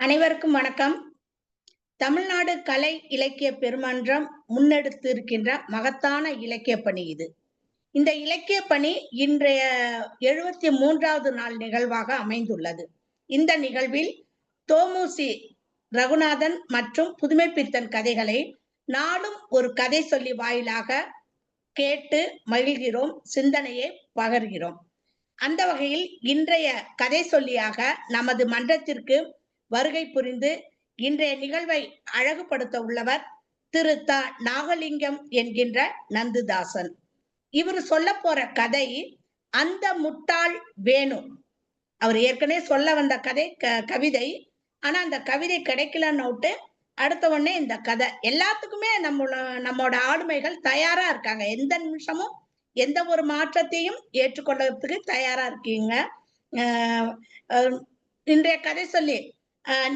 அனைவருக்கும் வணக்கம். தமிழ்நாடு கலை இலக்கிய பெருமன்றம் முன்னெடுத்திருக்கின்ற மகத்தான இலக்கிய பணி இது. இந்த இலக்கிய பணி இன்றைய 73வது நாள் நிகழ்வாக அமைந்துள்ளது. இந்த நிகழ்வில் தோமுசி ரகுநாதன் மற்றும் புதுமைப்பித்தன் கதைகளை நாளும் ஒரு கதை சொல்லி வாயிலாக கேட்டு மகிழ்கிறோம், சிந்தனையை பகர்கிறோம். அந்த வகையில் இன்றைய கதை சொல்லியாக நமது மன்றத்திற்கு வருகை புரிந்து இன்றைய நிகழ்வை அழகுபடுத்த உள்ளவர் திரு த நாகலிங்கம் என்கின்ற நந்துதாசன். இவர் சொல்ல போற கதை அந்த முட்டாள் வேணு. அவர் ஏற்கனவே சொல்ல வந்த கதை கவிதை. ஆனா அந்த கவிதை கிடைக்கலன்னு அடுத்த உடனே இந்த கதை எல்லாத்துக்குமே நம்மோட ஆளுமைகள் தயாரா இருக்காங்க. எந்த நிமிஷமும் எந்த ஒரு மாற்றத்தையும் ஏற்றுக்கொள்றதுக்கு தயாரா இருக்கீங்க. இன்றைய கதை சொல்லி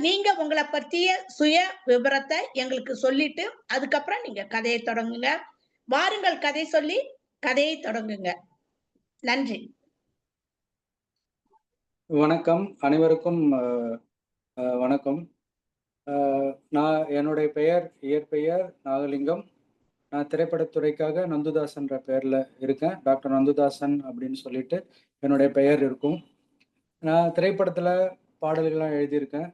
நீங்க உங்களை பற்றிய சுய விவரத்தை எங்களுக்கு சொல்லிட்டு அதுக்கப்புறம் நீங்க கதையை தொடங்குங்க. வாருங்கள், கதை சொல்லி கதையை தொடங்குங்க. நன்றி. வணக்கம், அனைவருக்கும் வணக்கம். நான் என்னுடைய இயற்பெயர் நாகலிங்கம். நான் திரைப்படத்துறைக்காக நந்துதாசன்ற பெயர்ல இருக்கேன். டாக்டர் நந்துதாசன் அப்படின்னு சொல்லிட்டு என்னுடைய பெயர் இருக்கும். நான் திரைப்படத்துல பாடல்கள்லாம் எழுதியிருக்கேன்.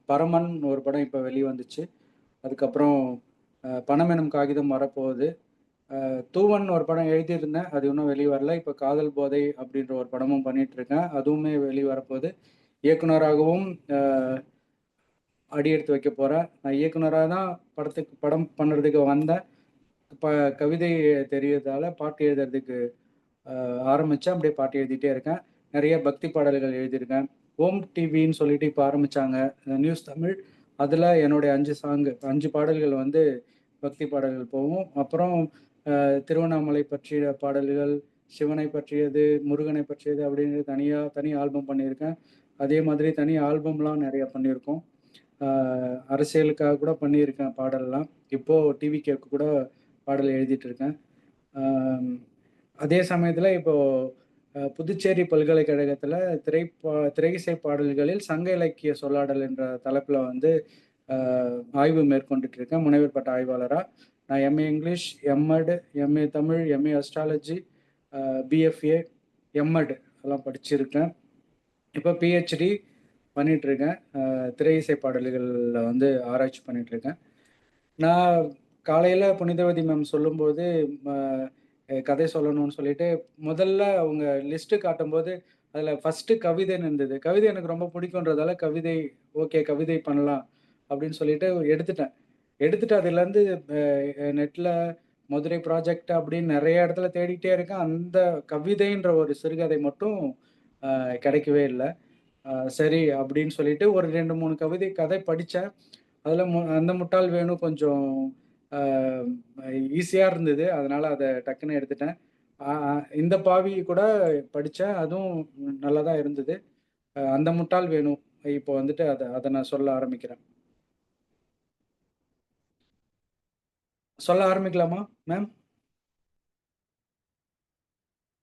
பரமன் ஒரு படம் இப்போ வெளிவந்துச்சு. அதுக்கப்புறம் பணம் எனும் காகிதம் வரப்போகுது. தூவன் ஒரு படம் எழுதியிருந்தேன், அது இன்னும் வெளியே வரல. இப்போ காதல் போதை அப்படின்ற ஒரு படமும் பண்ணிட்டு இருக்கேன், அதுவுமே வெளியே வரப்போகுது. இயக்குனராகவும் அடி எடுத்து வைக்க போகிறேன். நான் இயக்குனராக தான் படம் பண்ணுறதுக்கு வந்தேன். கவிதை தெரியறதால பாட்டு எழுதுறதுக்கு ஆரம்பித்தேன். அப்படியே பாட்டு எழுதிட்டே இருக்கேன். நிறைய பக்தி பாடல்கள் எழுதியிருக்கேன். ஓம் டிவின்னு சொல்லிட்டு இப்போ ஆரம்பித்தாங்க நியூஸ் தமிழ். அதில் என்னுடைய 5 பாடல்கள் வந்து பக்தி பாடல்கள் போகும். அப்புறம் திருவண்ணாமலை பற்றிய பாடல்கள், சிவனை பற்றியது, முருகனை பற்றியது அப்படின்னு தனி ஆல்பம் பண்ணியிருக்கேன். அதே மாதிரி தனி ஆல்பம்லாம் நிறைய பண்ணியிருக்கோம். அரசியலுக்காக கூட பண்ணியிருக்கேன் பாடல்லாம். இப்போது டிவி கேக்கு கூட பாடல் எழுதிட்டு இருக்கேன். அதே சமயத்தில் இப்போது புதுச்சேரி பல்கலைக்கழகத்தில் திரையிசை பாடல்களில் சங்க இலக்கிய சொல்லாடல் என்ற தலைப்பில் வந்து ஆய்வு மேற்கொண்டுட்டு இருக்கேன், முனைவர் பட்ட ஆய்வாளராக. நான் MA English, MEd, MA Tamil, MA astrology, PFA, MEd எல்லாம் படிச்சிருக்கேன். இப்போ பிஹெச்டி பண்ணிகிட்ருக்கேன். திரையிசை பாடல்களில் வந்து ஆராய்ச்சி பண்ணிகிட்ருக்கேன். நான் காலையில் புனிதவதி மேம் சொல்லும்போது கதை சொல்லணும்னு சொல்லிட்டு முதல்ல அவங்க லிஸ்ட்டு காட்டும்போது அதில் ஃபஸ்ட்டு கவிதைன்னு இருந்தது. கவிதை எனக்கு ரொம்ப பிடிக்குன்றதால கவிதை பண்ணலாம் அப்படின்னு சொல்லிட்டு எடுத்துட்டு அதுலேருந்து நெட்டில் மதுரை ப்ராஜெக்ட் அப்படின்னு நிறைய இடத்துல தேடிக்கிட்டே இருக்கேன். அந்த கவிதைன்ற ஒரு சிறுகதை மட்டும் கிடைக்கவே இல்லை. சரி அப்படின்னு சொல்லிட்டு ஒரு 2-3 கதை படித்தேன். அதில் அந்த முட்டாள் வேணும் கொஞ்சம் ஈஸியாக இருந்தது, அதனால் அதை டக்குன்னு எடுத்துட்டேன். இந்த பாவி கூட படித்தேன், அதுவும் நல்லா தான் இருந்தது. அந்த முட்டாள் வேணும் இப்போ வந்துட்டு அதை நான் சொல்ல ஆரம்பிக்கலாமா மேம்?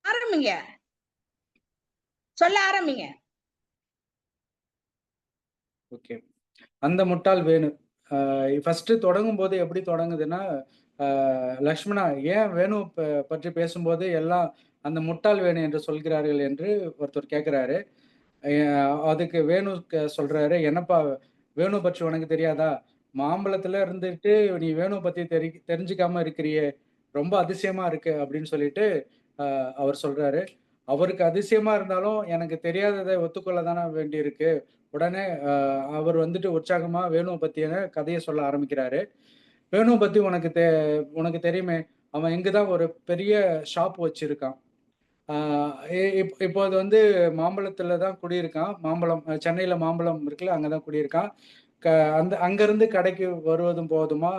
ஆரம்பிங்க. ஓகே. அந்த முட்டாள் வேணும் ஃபர்ஸ்ட் தொடங்கும் போது எப்படி தொடங்குதுன்னா, லக்ஷ்மணா ஏன் வேணு பற்றி பேசும்போது எல்லாம் அந்த முட்டாள் வேணு என்று சொல்கிறார்கள் என்று ஒருத்தர் கேட்குறாரு. அதுக்கு வேணு சொல்றாரு, என்னப்பா வேணு பற்றி உனக்கு தெரியாதா? மாம்பழத்துல இருந்துட்டு நீ வேணு பத்தி தெரிஞ்சுக்காம இருக்கிறியே, ரொம்ப அதிசயமா இருக்கு அப்படின்னு சொல்லிட்டு அவர் சொல்றாரு. அவருக்கு அதிசயமா இருந்தாலும் எனக்கு தெரியாததை ஒத்துக்கொள்ள தானே வேண்டி இருக்கு. உடனே அவர் வந்துட்டு உற்சாகமா வேணுவை பத்தியான கதையை சொல்ல ஆரம்பிக்கிறாரு. வேணுவை பத்தி உனக்கு தெரியுமே, அவன் இங்குதான் ஒரு பெரிய ஷாப் வச்சிருக்கான். இப்போ அது வந்து மாம்பழத்துல தான் குடியிருக்கான். சென்னையில மாம்பழம் இருக்குல்ல, அங்கதான் குடியிருக்கான். அங்கிருந்து கடைக்கு வருவதும் போதுமா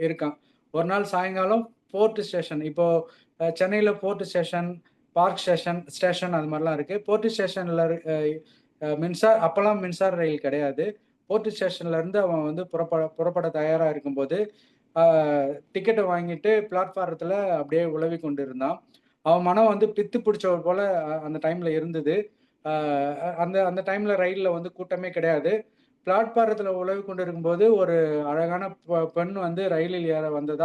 இருக்கான். ஒரு நாள் சாயங்காலம் போர்ட் ஸ்டேஷன், இப்போ சென்னையில போர்ட் ஸ்டேஷன், பார்க் ஸ்டேஷன் அது மாதிரிலாம் இருக்கு. போர்ட் ஸ்டேஷன்ல அப்பெல்லாம் மின்சார ரயில் கிடையாது. போர்ட் ஸ்டேஷன்ல இருந்து அவன் வந்து புறப்பட தயாரா இருக்கும்போது டிக்கெட்டை வாங்கிட்டு பிளாட்ஃபாரத்துல அப்படியே உலவி கொண்டு இருந்தான். அவன் மனம் வந்து பித்து பிடிச்சவர் போல அந்த டைம்ல இருந்தது. அந்த அந்த டைம்ல ரயில்ல வந்து கூட்டமே கிடையாது. பிளாட்பாரத்துல உலவிக் கொண்டிருக்கும்போது ஒரு அழகான பெண் வந்து ரயிலில் ஏற வந்தத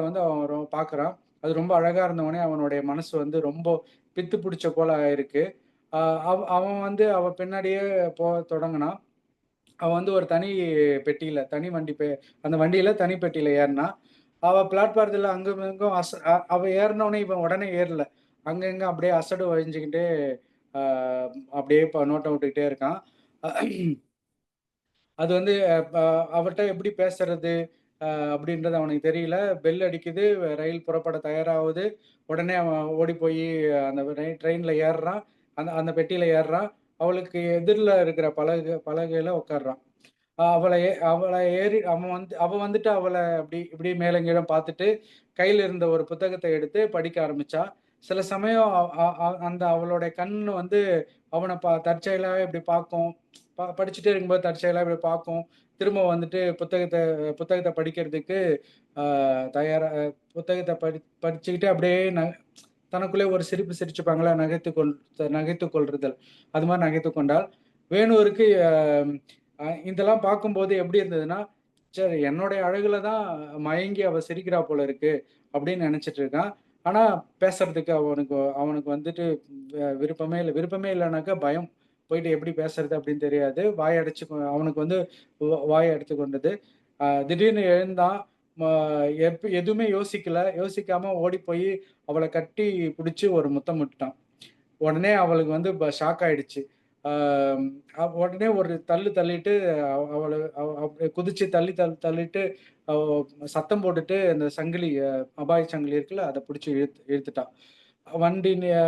வந்து அவன் பார்க்குறான். அது ரொம்ப அழகா இருந்தவுடனே அவனுடைய மனசு வந்து ரொம்ப பித்து பிடிச்ச போல ஆயிருக்கு. அ அவன் வந்து அவ பின்னாடியே தொடங்குனான். அவன் வந்து ஒரு தனி பெட்டியில, தனி வண்டி அந்த வண்டியில தனி பெட்டியில ஏறுனான். அவ பிளாட்பாரத்துல அங்கும் இங்கும் அவ ஏறுனோனே இவன் உடனே ஏறல. அங்க இங்க அப்படியே அசடு வழிஞ்சுகிட்டே அ அப்படியே நோட்டம் விட்டுக்கிட்டே இருக்கான். அது வந்து ப அவர்ட்ட எப்படி பேசுறது? அப்படின்றது அவனுக்கு தெரியல. பெல் அடிக்குது. ரயில் புறப்பட தயாராகுது. உடனே அவன் ஓடி போயி அந்த ட்ரெயின்ல ஏறுறான். அந்த அந்த பெட்டியில ஏறுறான். அவளுக்கு எதிர்ல இருக்கிற பலகையில உட்கார்றான். அவள ஏறி அவ வந்துட்டு அவள இப்படி மேலும் கீழும் பார்த்துட்டு, கையில இருந்த ஒரு புத்தகத்த எடுத்து படிக்க ஆரம்பிச்சா. சில சமயம் அ அ அ அந்த அவளுடைய கண்ணு வந்து அவன தற்செயலாவே இப்படி பார்க்கும். படிச்சுட்டே இருக்கும்போது தற்செயலா இப்படி பார்க்கும். திரும்ப வந்துட்டு புத்தகத்த படிக்கிறதுக்கு அ தயாரா புத்தகத்த படிச்சுக்கிட்டு அப்படியே தனக்குள்ளே ஒரு சிரிப்பு சிரிச்சுப்பாங்கல்ல, நகைத்துக் கொள்றுதல். அது மாரி நகைத்துக் கொண்டாள். வேணுவிற்கு அ இதெல்லாம் பார்க்கும்போது எப்படி இருந்ததுன்னா, சரி என்னுடைய அழகுல தான் மயங்கி அவ சிரிக்கிறா போல இருக்கு, அப்படின்னு நெனச்சுட்டு இருக்கான். ஆனா பேசுறதுக்கு அவனுக்கு அவனுக்கு வந்துட்டு விருப்பமே இல்ல. விருப்பமே இல்லனாக்கா பயம். போயிட்டு எப்படி பேசுறது அப்படின்னு தெரியாது. அவனுக்கு வந்து வாய் அடைத்துக் கொண்டது. திடீர்னு எழுந்தான். ம எதுவுமே யோசிக்கல. யோசிக்காம ஓடி போயி அவள கட்டி புடிச்சு ஒரு முத்தம் விட்டுட்டான். உடனே அவளுக்கு வந்து ஷாக் ஆயிடுச்சு. ஆ உடனே ஒரு தள்ளிட்டு அவள குதிச்சு தள்ளிட்டு சத்தம் போட்டுட்டு அந்த சங்கிலி அபாய சங்கிலி இருக்குல்ல, அத புடிச்சு இழுத்துட்டா.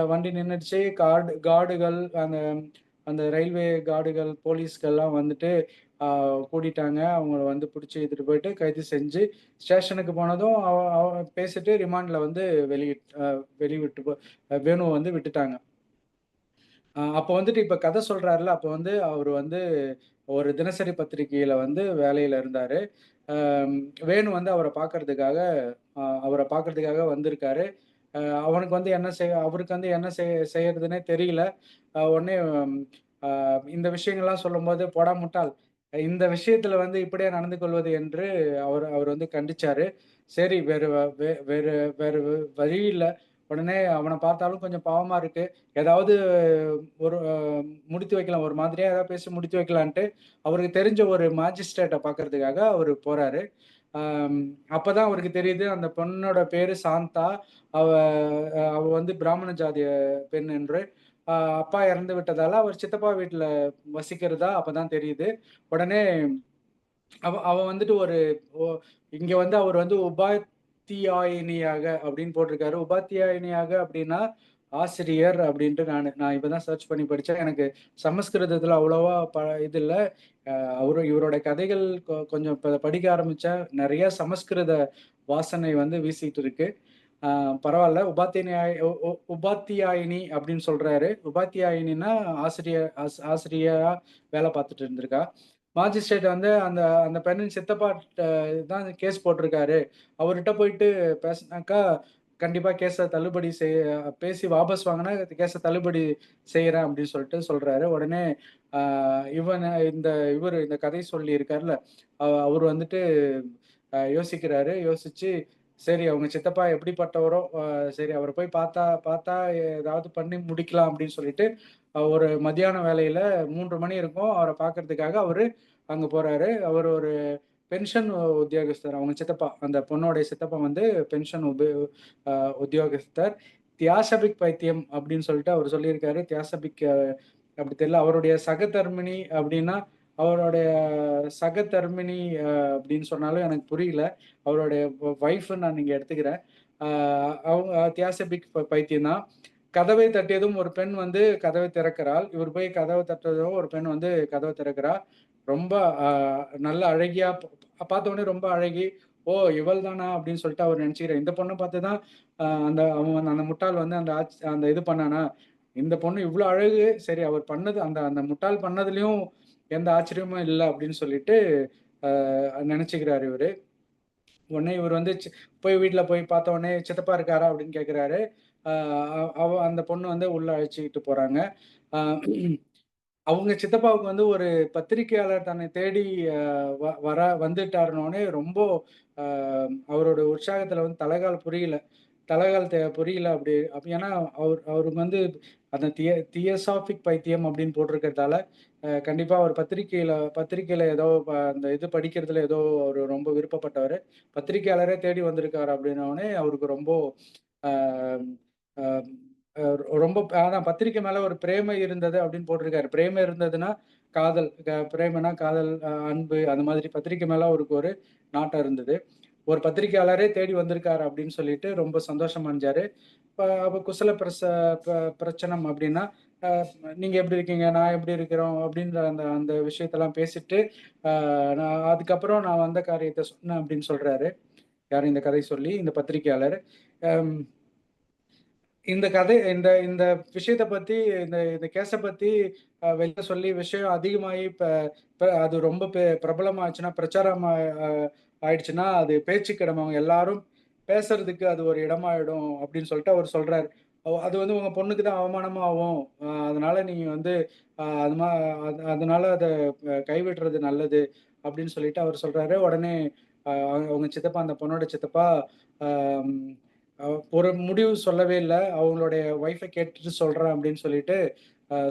வண்டி நின்னுடுச்சு. கார்டுகள் அந்த அந்த ரயில்வே கார்டுகள், போலீஸ்கள்லாம் வந்துட்டு ஆ கூட்டிட்டாங்க. அவங்கள வந்து புடிச்சு இழுத்துட்டு போயிட்டு கைது செஞ்சு ஸ்டேஷனுக்கு போனதும் அவ அவ பேசிட்டு ரிமாண்ட்ல வந்து வெளிவிட்டு வேணுவ வந்து விட்டுட்டாங்க. அப்போ வந்துட்டு இப்ப கதை சொல்றாருல்ல, அப்போ வந்து அவரு வந்து ஒரு தினசரி பத்திரிகையில வந்து வேலையில இருந்தாரு. அம் வேணு வந்து அவர பார்க்கறதுக்காக வந்திருக்காரு. அ அவனுக்கு வந்து அவருக்கு வந்து என்ன செய்யறதுன்னே தெரியல. உடனே அ இந்த விஷயங்கள்லாம் சொல்லும்போது, "போடா முட்டாள்! இந்த விஷயத்துல வந்து இப்படியா நடந்து கொள்வது?" என்று அவர் வந்து கண்டிச்சாரு. சரி வேறு வேறு வழி இல்ல. உடனே அவன பார்த்தாலும் கொஞ்சம் பாவமா இருக்கு. ஏதாவது ஒரு முடித்து வைக்கலாம். ஒரு மாதிரியா ஏதாவது பேசி முடித்து வைக்கலான்ட்டு, அவருக்கு தெரிஞ்ச ஒரு மாஜிஸ்ட்ரேட்ட பார்க்கறதுக்காக அவரு போறாரு. அம் அப்பதான் அவருக்கு தெரியுது, அந்த பொண்ணோட பேரு சாந்தா. அவ அவ வந்து பிராமண ஜாதிய பெண் என்று. அ அப்பா இறந்து விட்டதால, அவர் சித்தப்பா வீட்ல வசிக்கிறதா அப்பதான் தெரியுது. உடனே அவ வந்துட்டு ஒ இங்க வந்து அவர் வந்து உபாத்தியாயினியாக அப்படின்னு போட்டிருக்காரு. உபாத்தியாயினியாக அப்படின்னா, ஆசிரியர் அப்படின்ட்டு நான் இப்ப தான் சர்ச் பண்ணி படிச்சேன். எனக்கு சமஸ்கிருதத்துல அவ்வளவா இது இல்ல. இவரோட கதைகள் கொஞ்சம் படிக்க ஆரம்பிச்சேன். நெறைய சமஸ்கிருத வாசனை வந்து வீசிட்டு இருக்கு. ஆ பரவால்ல. உபாத்தியாயினி அப்படின்னு சொல்றாரு. உபாத்தியாயினின்னா ஆசிரியரா வேலை பார்த்துட்டு இருந்திருக்கா. மாஜிஸ்ட்ரேட் வந்து அந்த அந்த பெண்ணின் சித்தப்பாட்ட தான் கேஸ் போட்டிருக்காரு. அவர்ட்ட போயிட்டு பேசுனாக்கா, கண்டிப்பா பேசி வாபஸ் வாங்குனா கேஸ தள்ளுபடி செய்றேன் அப்படின்னு சொல்றாரு. உடனே ஆ இவன இந்த இந்த கதை சொல்லி இருக்கார்ல, அவரு வந்துட்டு யோசிக்கிறாரு. யோசிச்சு, சரி அவங்க சித்தப்பா எப்படிப்பட்டவரோ, சரி அவர போய் பார்த்தா ஏதாவது பண்ணி முடிக்கலாம் அப்படின்னு சொல்லிட்டு, ஒரு மதியான வேளையில 3 மணி இருக்கும். அவர பார்க்கறதுக்காக அவரு அங்க போறாரு. அவரு ஒரு பென்ஷன் உத்தியோகஸ்தர். அவங்க சித்தப்பா. அந்த பொண்ணோடைய சித்தப்பா வந்து பென்ஷன் அ உத்தியோகஸ்தர். தியாசபிக் பைத்தியம் அப்படின்னு சொல்லிட்டு அவரு சொல்லியிருக்காரு. தியாசபிக் அப்படி தெரியல. அவருடைய சகதர்மிணி அப்படின்னா, அவருடைய சகதர்மிணி அப்படின்னு சொன்னாலும் எனக்கு புரியல. அவருடைய ஒய்ஃப்ன்னு நான் இங்க எடுத்துக்கிறேன். அ அவங்க தியாசபிக் பைத்தியம் தான். கதவை தட்டியதும் ஒரு பெண் வந்து கதவை திறக்கிறாள். இவர் போய் கதவ தட்டுறதும் ஒரு பெண் வந்து கதவ திறக்கிறா. ரொம்ப அ நல்ல அழகியா பார்த்தவுடனே ரொம்ப அழகி, "ஓ! இவள் தானா?" அப்படின்னு சொல்லிட்டு அவர் நினைச்சுக்கிறார். இந்த பொண்ண பார்த்து தான் அந்த முட்டாள் வந்து அந்த இது பண்ணானா? இந்த பொண்ணு இவ்ளோ அழகு. சரி அவர் பண்ணது அந்த அந்த முட்டாள் பண்ணதுலயும் எந்த ஆச்சரியமும் இல்ல அப்படின்னு சொல்லிட்டு நெனச்சுக்கிறாரு இவரு. உடனே இவரு வந்து போய் வீட்ல போய் பார்த்த உடனே, "சித்தப்பா இருக்காரா?" அப்படின்னு கேட்கிறாரு. அ அந்த பொண்ணு வந்து உள்ள அழைச்சுக்கிட்டு போறாங்க. அவங்க சித்தப்பாவுக்கு வந்து ஒரு பத்திரிக்கையாளர் தன்னை தேடி வந்துட்டாருன்னோனே ரொம்ப அவரோட உற்சாகத்துல வந்து தலைகால் புரியல அப்படி ஏன்னா அவருக்கு வந்து அந்த தியசாபிக் பைத்தியம் அப்படின்னு போட்டிருக்கிறதால கண்டிப்பா அவர் பத்திரிக்கையில ஏதோ அந்த இது படிக்கிறதுல ஏதோ அவர் ரொம்ப விருப்பப்பட்டவர். பத்திரிக்கையாளரே தேடி வந்திருக்காரு அப்படின்னோடனே அவருக்கு ரொம்ப ஆஹ் ஆஹ் ரொம்ப அதான் பத்திரிக்கை மேல ஒரு பிரேமை இருந்தது அப்படின்னு போட்டிருக்காரு. பிரேமை இருந்ததுன்னா காதல், பிரேமைனா காதல், அன்பு, அந்த மாதிரி பத்திரிக்கை மேல அவருக்கு ஒரு நாட்டம் இருந்தது. ஒரு பத்திரிக்கையாளரே தேடி வந்திருக்காரு அப்படின்னு சொல்லிட்டு ரொம்ப சந்தோஷம் அடைஞ்சாரு. அப்ப குசல பிரச்சனம் அப்படின்னா நீங்க எப்படி இருக்கீங்க, நான் எப்படி இருக்கிறோம் அப்படின்ற அந்த அந்த விஷயத்தெல்லாம் பேசிட்டு நான் அதுக்கப்புறம் நான் வந்த காரியத்தை சொன்னேன் அப்படின்னு சொல்றாரு. யார் இந்த கதை சொல்லி இந்த பத்திரிக்கையாளர். இந்த கதை இந்த இந்த விஷயத்தை பத்தி இந்த இந்த கேஸை பத்தி வெளில சொல்லி விஷயம் அதிகமாகி அது ரொம்ப பிரபலமாச்சுன்னா பிரச்சாரம் ஆயிடுச்சுன்னா அது பேச்சுக்கிடம், அவங்க எல்லாரும் பேசுறதுக்கு அது ஒரு இடமாயிடும் அப்படின்னு சொல்லிட்டு அவர் சொல்றாரு. அது வந்து உங்க பொண்ணுக்கு தான் அவமானமா ஆகும், அதனால நீங்க வந்து அதனால அதை கைவிடுறது நல்லது அப்படின்னு சொல்லிட்டு அவர் சொல்றாரு. உடனே அவங்க சித்தப்பா, அந்த பொண்ணோட சித்தப்பா ஒரு முடிவு சொல்லவே இல்லை, அவங்களுடைய ஒய்ஃபை கேட்டுட்டு சொல்றேன் அப்படின்னு சொல்லிட்டு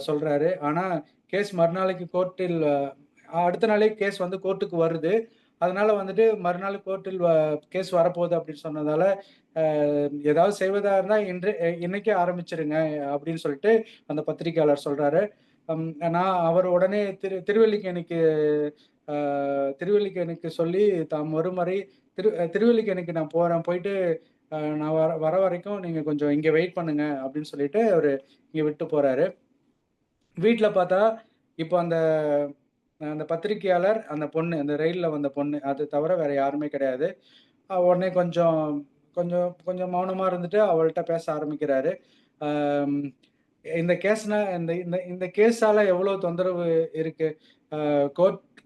சொல்றாரு. ஆனா கேஸ் மறுநாளைக்கு கோர்ட்டில் அடுத்த நாளே கேஸ் வந்து கோர்ட்டுக்கு வருது. அதனால வந்துட்டு மறுநாள் கோர்ட்டில் கேஸ் வரப்போகுது அப்படின்னு சொன்னதால ஏதாவது செய்வதா இருந்தா இன்னைக்கே ஆரம்பிச்சிருங்க அப்படின்னு சொல்லிட்டு அந்த பத்திரிகையாளர் சொல்றாரு. நான் அவர் உடனே திருவல்லிக்கேணிக்கு சொல்லி தாம் மறுமுறை திருவல்லிக்கேணிக்கு நான் போறேன், போயிட்டு நான் வர வரைக்கும் நீங்க கொஞ்சம் இங்க வெயிட் பண்ணுங்க அப்படின்னு சொல்லிட்டு அவரு இங்க விட்டு போறாரு. வீட்டுல பார்த்தா இப்போ அந்த அந்த பத்திரிகையாளர், அந்த பொண்ணு, அந்த ரயில்ல வந்த பொண்ணு, அது தவிர வேற யாருமே கிடையாது. உடனே கொஞ்சம் கொஞ்சம் கொஞ்சம் மௌனமா இருந்துட்டு அவள்கிட்ட பேச ஆரம்பிக்கிறாரு. இந்த கேஸ்னா இந்த இந்த இந்த கேஸால எவ்வளவு தொந்தரவு இருக்கு.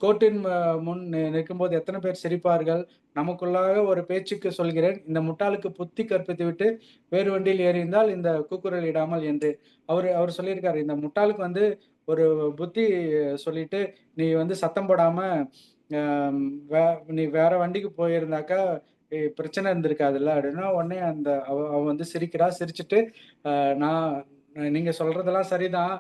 கோர்ட்டின் முன் நிற்கும்போது எத்தனை பேர் சிரிப்பார்கள். நமக்குள்ளாக ஒரு பேச்சுக்கு சொல்கிறேன், இந்த முட்டாளுக்கு புத்தி கற்பித்து விட்டு வேறு வண்டியில் ஏறியிருந்தால் இந்த கூக்குரல் இடாமல் என்று அவர் சொல்லியிருக்காரு. இந்த முட்டாளுக்கு வந்து ஒரு புத்தி சொல்லிட்டு நீ வந்து சத்தம் போடாம நீ வேற வண்டிக்கு போயிருந்தாக்கா பிரச்சனை இருந்திருக்காதுல்ல அப்படின்னா, உடனே அவ வந்து சிரிச்சுட்டு நான் நீங்க சொல்றதெல்லாம் சரிதான்.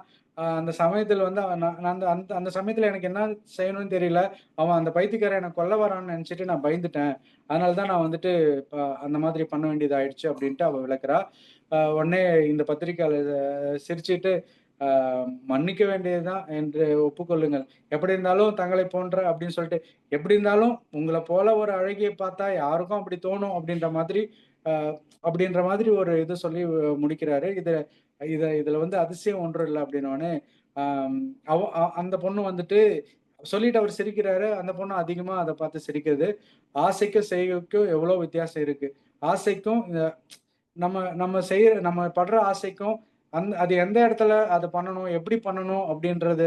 அந்த சமயத்துல வந்து அந்த அந்த அந்த சமயத்துல எனக்கு என்ன செய்யணும்னு தெரியல. அவன் அந்த பைத்தியக்காரன் எனக்கு கொல்ல வரான்னு நினைச்சிட்டு நான் பயந்துட்டேன். அதனாலதான் நான் வந்துட்டு அந்த மாதிரி பண்ண வேண்டியது ஆயிடுச்சு அப்படின்ட்டு அவ விளக்குறா. உடனே இந்த பத்திரிக்கையாளர் சிரிச்சுட்டு மன்னிக்க வேண்டியதுதான் என்று ஒப்புக்கொள்ளுங்கள். எப்படி இருந்தாலும் தங்களை போன்ற அப்படின்னு சொல்லிட்டு, எப்படி இருந்தாலும் உங்களை போல ஒரு அழகியை பார்த்தா யாருக்கும் அப்படி தோணும் அப்படின்ற மாதிரி ஒரு இது சொல்லி முடிக்கிறாரு. இதுல வந்து அதிசயம் ஒன்றும் இல்லை அப்படின்னோடனே அந்த பொண்ணு வந்துட்டு சொல்லிட்டு அவர் சிரிக்கிறாரு. அந்த பொண்ணு அதிகமா அதை பார்த்து சிரிக்கிறது. ஆசைக்கும் செய்கைக்கும் எவ்வளவு வித்தியாசம் இருக்கு. ஆசைக்கும் நம்ம படுற ஆசைக்கும் அது எந்த இடத்துல அதை பண்ணணும், எப்படி பண்ணணும் அப்படின்றது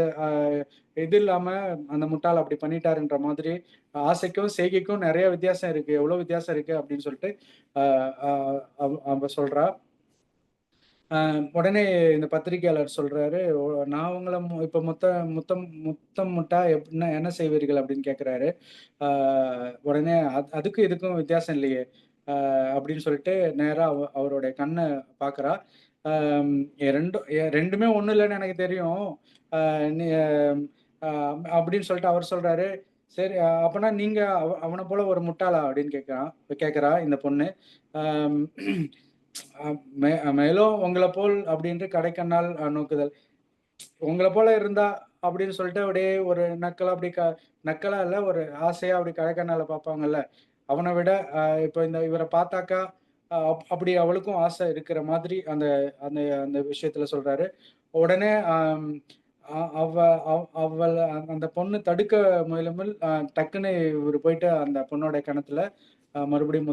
இது இல்லாம அந்த முட்டாள் அப்படி பண்ணிட்டாருன்ற மாதிரி ஆசைக்கும் செய்கைக்கும் நிறைய வித்தியாசம் இருக்கு, எவ்வளவு வித்தியாசம் இருக்கு அப்படின்னு சொல்லிட்டு அவ சொல்றா. உடனே இந்த பத்திரிகையாளர் சொல்றாரு, நான் உங்களை இப்ப முத்தம் முட்டா என்ன செய்வீர்கள் அப்படின்னு கேட்கிறாரு. உடனே அதுக்கும் இதுக்கும் வித்தியாசம் இல்லையே அப்படின்னு சொல்லிட்டு நேரா அவருடைய கண்ணை பாக்குறா. ரெண்டுமே ஒண்ணு இல்லைன்னு எனக்கு தெரியும் அப்படின்னு சொல்லிட்டு அவர் சொல்றாரு. சரி, அப்பனா நீங்க அவனை போல ஒரு முட்டாளா அப்படின்னு கேட்கிறா இந்த பொண்ணு. மேலும் உங்களை போல் அப்படின்ட்டு கடைக்கண்ணால் நோக்குதல். உங்களை போல இருந்தா அப்படின்னு சொல்லிட்டு அப்படியே ஒரு நக்கலா நக்கலா இல்ல, ஒரு ஆசையா அப்படி கடைக்கண்ணால பார்ப்பாங்கல்ல, அவனை விட இப்போ இவரை பார்த்தாக்கா அப்படி அவளுக்கும் ஆசை இருக்கிற மாதிரி அந்த அந்த அந்த விஷயத்துல சொல்றாரு. உடனே அவள் அந்த பொண்ணு தடுக்க முயலுமில் டக்குன்னு இவர் போயிட்டு அந்த பொண்ணோட கணத்துல மறுபடியும்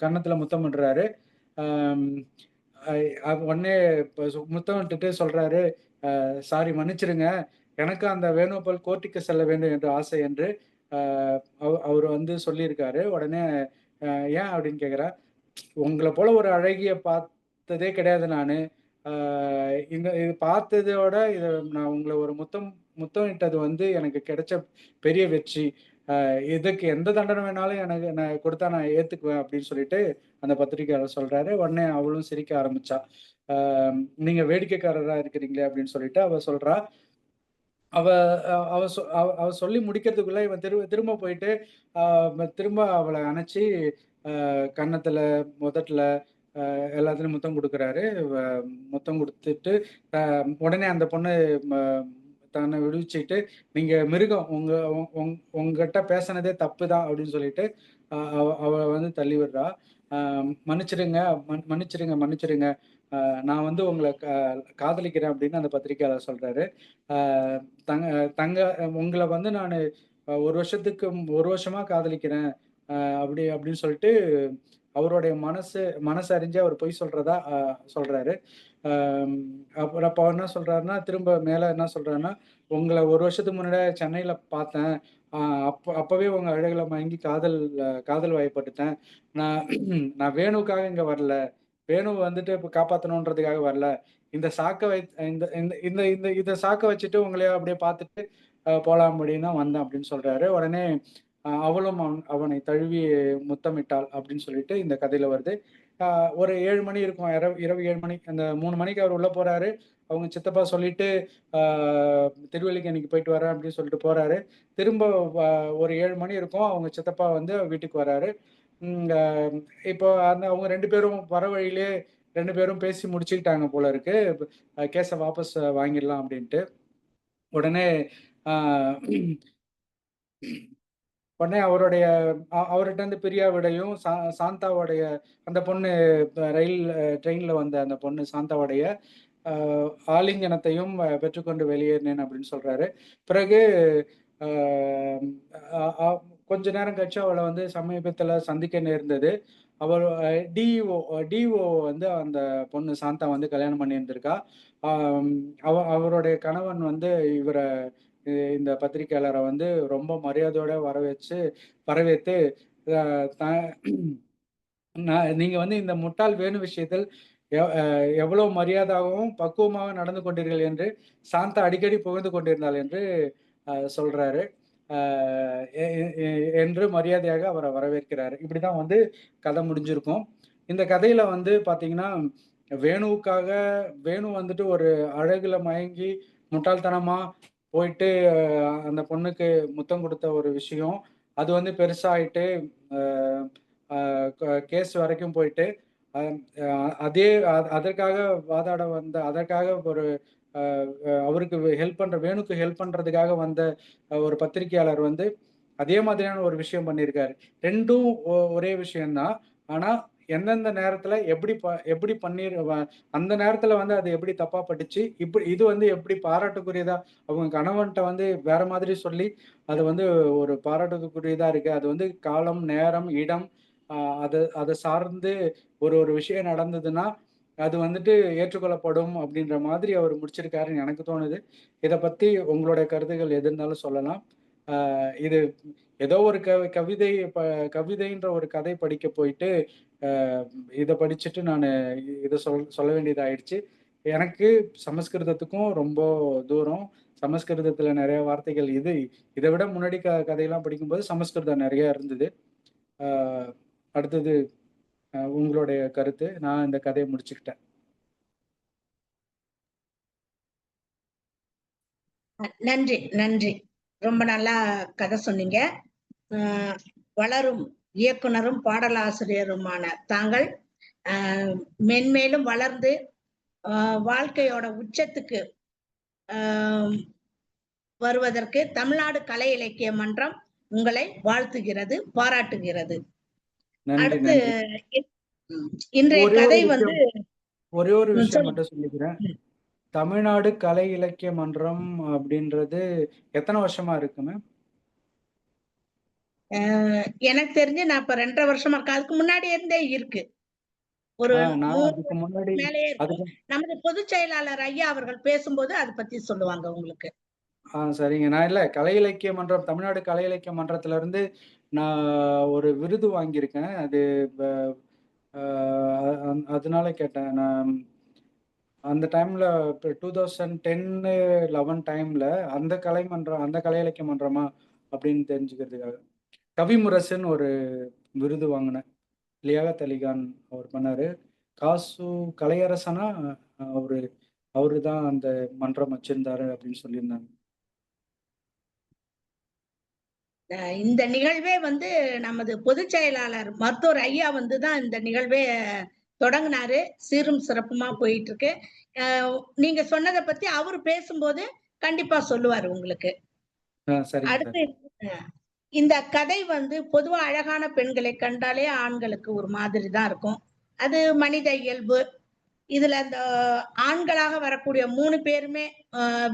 கன்னத்துல முத்தம் பண்றாரு. உடனே முத்தம் விட்டுட்டு சொல்றாரு, சாரி மன்னிச்சிருங்க, எனக்கு அந்த வேணுகோபால் கோர்ட்டுக்கு செல்ல வேண்டும் என்று ஆசை என்று அவர் வந்து சொல்லியிருக்காரு. உடனே ஏன் அப்படின்னு கேக்குறா. உங்களை போல ஒரு அழகிய பார்த்ததே கிடையாது நானு. இந்த இது பார்த்ததோட இதை நான் உங்களை ஒரு முத்தம் இட்டது வந்து எனக்கு கிடைச்ச பெரிய வெற்றி. இதுக்கு எந்த தண்டனை வேணாலும் எனக்கு நான் கொடுத்தா நான் ஏத்துக்குவேன் அப்படின்னு சொல்லிட்டு அந்த பத்திரிகையாளர் சொல்றாரு. உடனே அவளும் சிரிக்க ஆரம்பிச்சா. நீங்க வேடிக்கைக்காரரா இருக்கிறீங்களே அப்படின்னு சொல்லிட்டு அவ சொல்றா. அவ அவ அவ சொல்லி முடிக்கிறதுக்குள்ள இவன் திரும்ப போயிட்டு திரும்ப அவளை அணைச்சி கன்னத்துல, உதட்டுல எல்லாத்துலயும் முத்தம் கொடுக்குறாரு. முத்தம் கொடுத்துட்டு உடனே அந்த பொண்ணு தன்னை விடுவிச்சுட்டு, நீங்க மிருகம், உங்ககிட்ட பேசினதே தப்புதான் அப்படின்னு சொல்லிட்டு அவ வந்து தள்ளி விடுறா. மன்னிச்சிடுங்க, மன்னிச்சிடுங்க, நான் வந்து உங்களை காதலிக்கிறேன் அப்படின்னு அந்த பத்திரிக்கையாளர் சொல்றாரு. தங்க தங்க உங்களை வந்து நான் ஒரு வருஷமா காதலிக்கிறேன் அப்படின்னு சொல்லிட்டு அவருடைய மனசு அறிஞ்சு அவர் பொய் சொல்றதா சொல்றாரு. அப்புறம் அப்ப என்ன சொல்றாருன்னா, திரும்ப மேல என்ன சொல்றாருன்னா, உங்களை ஒரு வருஷத்துக்கு முன்னாடி சென்னையில பார்த்தேன். அப்பவே உங்க அழகுல மயங்கி காதல் வயப்பட்டுட்டேன். நான் நான் வேணுவுக்காக இங்க வரல. வேணு வந்துட்டு இப்ப காப்பாத்தணுன்றதுக்காக வரல. இந்த சாக்க வை இந்த இந்த இந்த இந்த இத சாக்க வச்சுட்டு உங்களைய அப்படியே பார்த்துட்டு போலாம் அப்படின்னு தான் வந்தேன் அப்படின்னு சொல்றாரு. உடனே அவளும் அவனை தழுவி முத்தமிட்டாள் அப்படின்னு சொல்லிட்டு இந்த கதையில வருது. ஒரு 7 மணி இருக்கும். இரவு 7 மணி. அந்த 3 மணிக்கு அவர் உள்ள போறாரு. அவங்க சித்தப்பா சொல்லிட்டு திருவல்லிக்கேணிக்கு போயிட்டு வரேன் அப்படின்னு சொல்லிட்டு போறாரு. திரும்ப ஒரு 7 மணி இருக்கும். அவங்க சித்தப்பா வந்து வீட்டுக்கு வராரு. இப்போ அவங்க 2 பேரும் வர வழியிலே 2 பேரும் பேசி முடிச்சுக்கிட்டாங்க போல இருக்கு. கேஸ வாபஸ் வாங்கிடலாம் அப்படின்ட்டு. உடனே அவர்கிட்ட இருந்து பிரியாவிடையும் சாந்தாவுடைய அந்த பொண்ணு ட்ரெயின்ல வந்த அந்த பொண்ணு சாந்தாவுடைய ஆலிங்கனத்தையும் பெற்றுக்கொண்டு வெளியேறினேன் அப்படின்னு சொல்றாரு. பிறகு கொஞ்ச நேரம் கழிச்சு அவளை வந்து சமீபத்துல சந்திக்க நேர்ந்தது. அவர் டிஓ வந்து அந்த பொண்ணு சாந்தா வந்து கல்யாணம் பண்ணி இருந்திருக்கா. அவருடைய கணவன் வந்து இந்த பத்திரிகையாளரை வந்து ரொம்ப மரியாதையோட வரவேற்று நீங்க வந்து இந்த முட்டாள் வேணு விஷயத்தில் எவ்வளவு மரியாதையாகவும் பக்குவமாக நடந்து கொண்டீர்கள் என்று சாந்தா அடிக்கடி புகழ்ந்து கொண்டிருந்தாள் என்று சொல்றாரு. என்று மரியாதையாக அவரை வரவேற்கிறாரு. இப்படிதான் வந்து கதை முடிஞ்சிருக்கும். இந்த கதையில வந்து பாத்தீங்கன்னா, வேணு வந்துட்டு ஒரு அழகுல மயங்கி முட்டாள்தனமா போயிட்டு அந்த பொண்ணுக்கு முத்தம் கொடுத்த ஒரு விஷயம், அது வந்து பெருசாயிட்டு கேஸ் வரைக்கும் போயிட்டு அதற்காக வாதாட வந்த அதற்காக ஒரு அவருக்கு வேணுக்கு ஹெல்ப் பண்றதுக்காக வந்த ஒரு பத்திரிகையாளர் வந்து அதே மாதிரியான ஒரு விஷயம் பண்ணியிருக்காரு. ரெண்டும் ஒரே விஷயம்தான். ஆனா எந்தெந்த நேரத்துல எப்படி அந்த நேரத்துல வந்து அது எப்படி தப்பா பட்டுச்சு, இது வந்து எப்படி பாராட்டுக்குரியதா அவங்க கணவன்கிட்ட வந்து வேற மாதிரி சொல்லி அது வந்து ஒரு பாராட்டுக்குரியதா இருக்கு. அது வந்து காலம், நேரம், இடம் அதை சார்ந்து ஒரு விஷயம் நடந்ததுன்னா அது வந்துட்டு ஏற்றுக்கொள்ளப்படும் அப்படின்ற மாதிரி அவர் முடிச்சிருக்காருன்னு எனக்கு தோணுது. இதை பத்தி உங்களுடைய கருத்துக்கள் எது இருந்தாலும் சொல்லலாம். இது ஏதோ ஒரு கவிதைன்ற ஒரு கதை படிக்க போயிட்டு இதை படிச்சுட்டு நான் இதை சொல்ல வேண்டியதாயிடுச்சு. எனக்கு சமஸ்கிருதத்துக்கும் ரொம்ப தூரம். சமஸ்கிருதத்துல நிறைய வார்த்தைகள் இதை விட முன்னாடி கதையெல்லாம் படிக்கும்போது சமஸ்கிருதம் நிறைய இருந்தது. அடுத்தது உங்களுடைய கருத்து. நான் இந்த கதையை முடிச்சுக்கிட்டேன். நன்றி நன்றி. ரொம்ப நல்லா கதை சொன்னீங்க. வளரும் இயக்குனரும் பாடலாசிரியருமான தாங்கள் மென்மேலும் வளர்ந்து வாழ்க்கையோட உச்சத்துக்கு வருவதற்கு தமிழ்நாடு கலை இலக்கிய மன்றம் உங்களை வாழ்த்துகிறது, பாராட்டுகிறது. அடுத்து இன்றைய கதை வந்து ஒரே ஒரு விஷயம் மட்டும் சொல்லிக்கிறேன். தமிழ்நாடு கலை இலக்கிய மன்றம் அப்படின்றது எத்தனை வருஷமா இருக்குங்க? எனக்கு தெரிஞ்சு நான் இப்ப 2.5 வருஷமா இருக்கு. அதுக்கு முன்னாடி இருந்தே இருக்கு. ஒரு மேலேயே இருக்கும். நமது பொதுச் செயலாளர் ஐயா அவர்கள் பேசும்போது அதை பத்தி சொல்லுவாங்க உங்களுக்கு. சரிங்க. நான் இல்ல கலை இலக்கிய மன்றம், தமிழ்நாடு கலை இலக்கிய மன்றத்துல இருந்து நான் ஒரு விருது வாங்கியிருக்கேன். அது அதனால கேட்டேன். நான் அந்த டைம்ல இப்போ 2010, 11 டைம்ல அந்த கலைமன்றம், அந்த கலை இலக்கிய மன்றமா அப்படின்னு தெரிஞ்சுக்கிறதுக்காக. கவிமுரசுன்னு ஒரு விருது வாங்கின லியாகத் அலிகான் அவர் பண்ணாரு. காசு கலையரசனா அவரு தான் அந்த மன்றம் வச்சிருந்தாரு அப்படின்னு சொல்லியிருந்தாங்க. இந்த நிகழ்வே வந்து நமது பொதுச் செயலாளர் மருத்துவர் ஐயா வந்து தான் இந்த நிகழ்வே தொடங்கினாரு. சீரும் சிறப்புமா போயிட்டு இருக்கு. நீங்க சொன்னதை பத்தி அவரு பேசும்போது கண்டிப்பா சொல்லுவாரு உங்களுக்கு. சரிங்க அடுத்து சார். இந்த கதை வந்து பொதுவா அழகான பெண்களை கண்டாலே ஆண்களுக்கு ஒரு மாதிரி தான் இருக்கும். அது மனித இயல்பு. இதுல அந்த ஆண்களாக வரக்கூடிய 3 பேருமே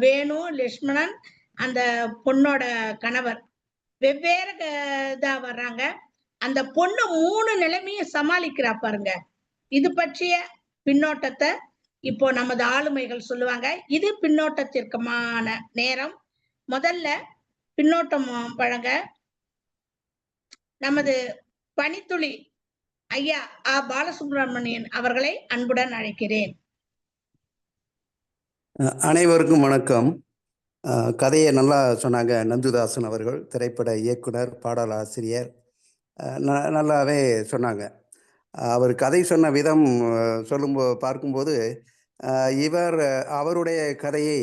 வேணு, லட்சுமணன், அந்த பொண்ணோட கணவர் வெவ்வேறு இதா வர்றாங்க. அந்த பொண்ணு 3 நிலைமையும் சமாளிக்கிறா பாருங்க. இது பற்றிய பின்னோட்டத்தை இப்போ நமது ஆளுமைகள் சொல்லுவாங்க. இது பின்னோட்டத்திற்குமான நேரம். முதல்ல பின்னோட்டம் வழங்க நமது பணித்துளி ஐயா ஆ பாலசுப்ரமணியன் அவர்களை அன்புடன் அழைக்கிறேன். அனைவருக்கும் வணக்கம். கதையை நல்லா சொன்னாங்க நந்துதாசன் அவர்கள், திரைப்பட இயக்குனர், பாடலாசிரியர். நல்லாவே சொன்னாங்க. அவர் கதை சொன்ன விதம் பார்க்கும்போது இவர் அவருடைய கதையை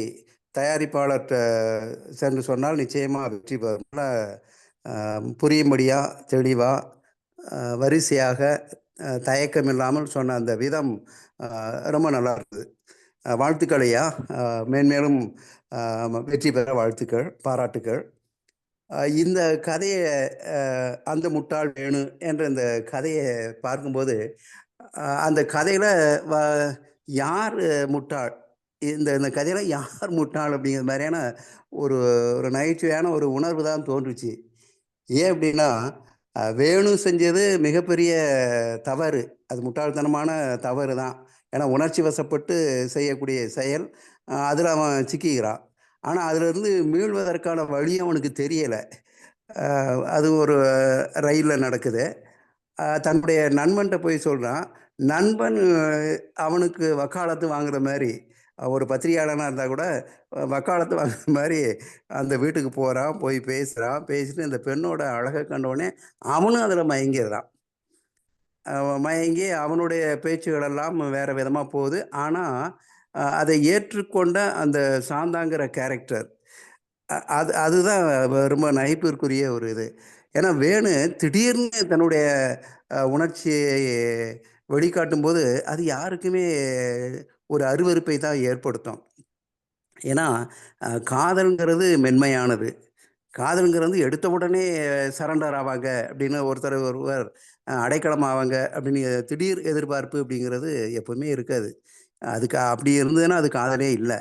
தயாரிப்பாளர்கிட்ட சென்று சொன்னால் நிச்சயமாக வெற்றி பெறும். புரியும்படியாக தெளிவாக வரிசையாக தயக்கம் இல்லாமல் சொன்ன அந்த விதம் ரொம்ப நல்லா இருக்குது. வாழ்த்துக்கள் ஐயா, மேன்மேலும் வெற்றி பெற வாழ்த்துக்கள், பாராட்டுக்கள். இந்த கதையை அந்த முட்டாள் வேணு என்ற இந்த கதையை பார்க்கும்போது அந்த கதையில் யார் முட்டாள், இந்த கதையில் யார் முட்டாள் அப்படிங்கிற மாதிரியான ஒரு நகைச்சுவையான ஒரு உணர்வு தான் தோன்றுச்சு. ஏன் அப்படின்னா வேணு செஞ்சது மிகப்பெரிய தவறு, அது முட்டாள்தனமான தவறு தான். ஏன்னா உணர்ச்சி வசப்பட்டு செய்யக்கூடிய செயல், அதில் அவன் சிக்கிக்கிறான். ஆனால் அதிலிருந்து மீள்வதற்கான வழியும் அவனுக்கு தெரியலை. அது ஒரு ரயிலில் நடக்குது. தன்னுடைய நண்பன்கிட்ட போய் சொல்கிறான். நண்பன் அவனுக்கு வக்காலத்து வாங்குற மாதிரி, ஒரு பத்திரிகையாளனாக இருந்தால் கூட வக்காலத்து வாங்குற மாதிரி அந்த வீட்டுக்கு போகிறான், போய் பேசுகிறான். பேசிட்டு இந்த பெண்ணோட அழகை கண்டவுடனே அவனும் அதில் மயங்கிடுறான். மயங்கி அவனுடைய பேச்சுகளெல்லாம் வேறு விதமாக போகுது. ஆனால் அதை ஏற்றுக்கொண்ட அந்த சாந்தாங்கிற கேரக்டர், அதுதான் ரொம்ப நகைப்பிற்குரிய ஒரு இது. ஏன்னா வேணு திடீர்னு தன்னுடைய உணர்ச்சியை வெளிக்காட்டும் போது அது யாருக்குமே ஒரு அருவருப்பை தான் ஏற்படுத்தும். ஏன்னா காதல்ங்கிறது மென்மையானது. காதல்ங்கிறது எடுத்த உடனே சரண்டர் ஆவாங்க அப்படின்னு ஒருவர் அடைக்கலம் ஆவாங்க அப்படின்னு திடீர் எதிர்பார்ப்பு அப்படிங்கிறது எப்பவுமே இருக்காது. அதுக்கு அப்படி இருந்ததுன்னா அது காதலே இல்லை.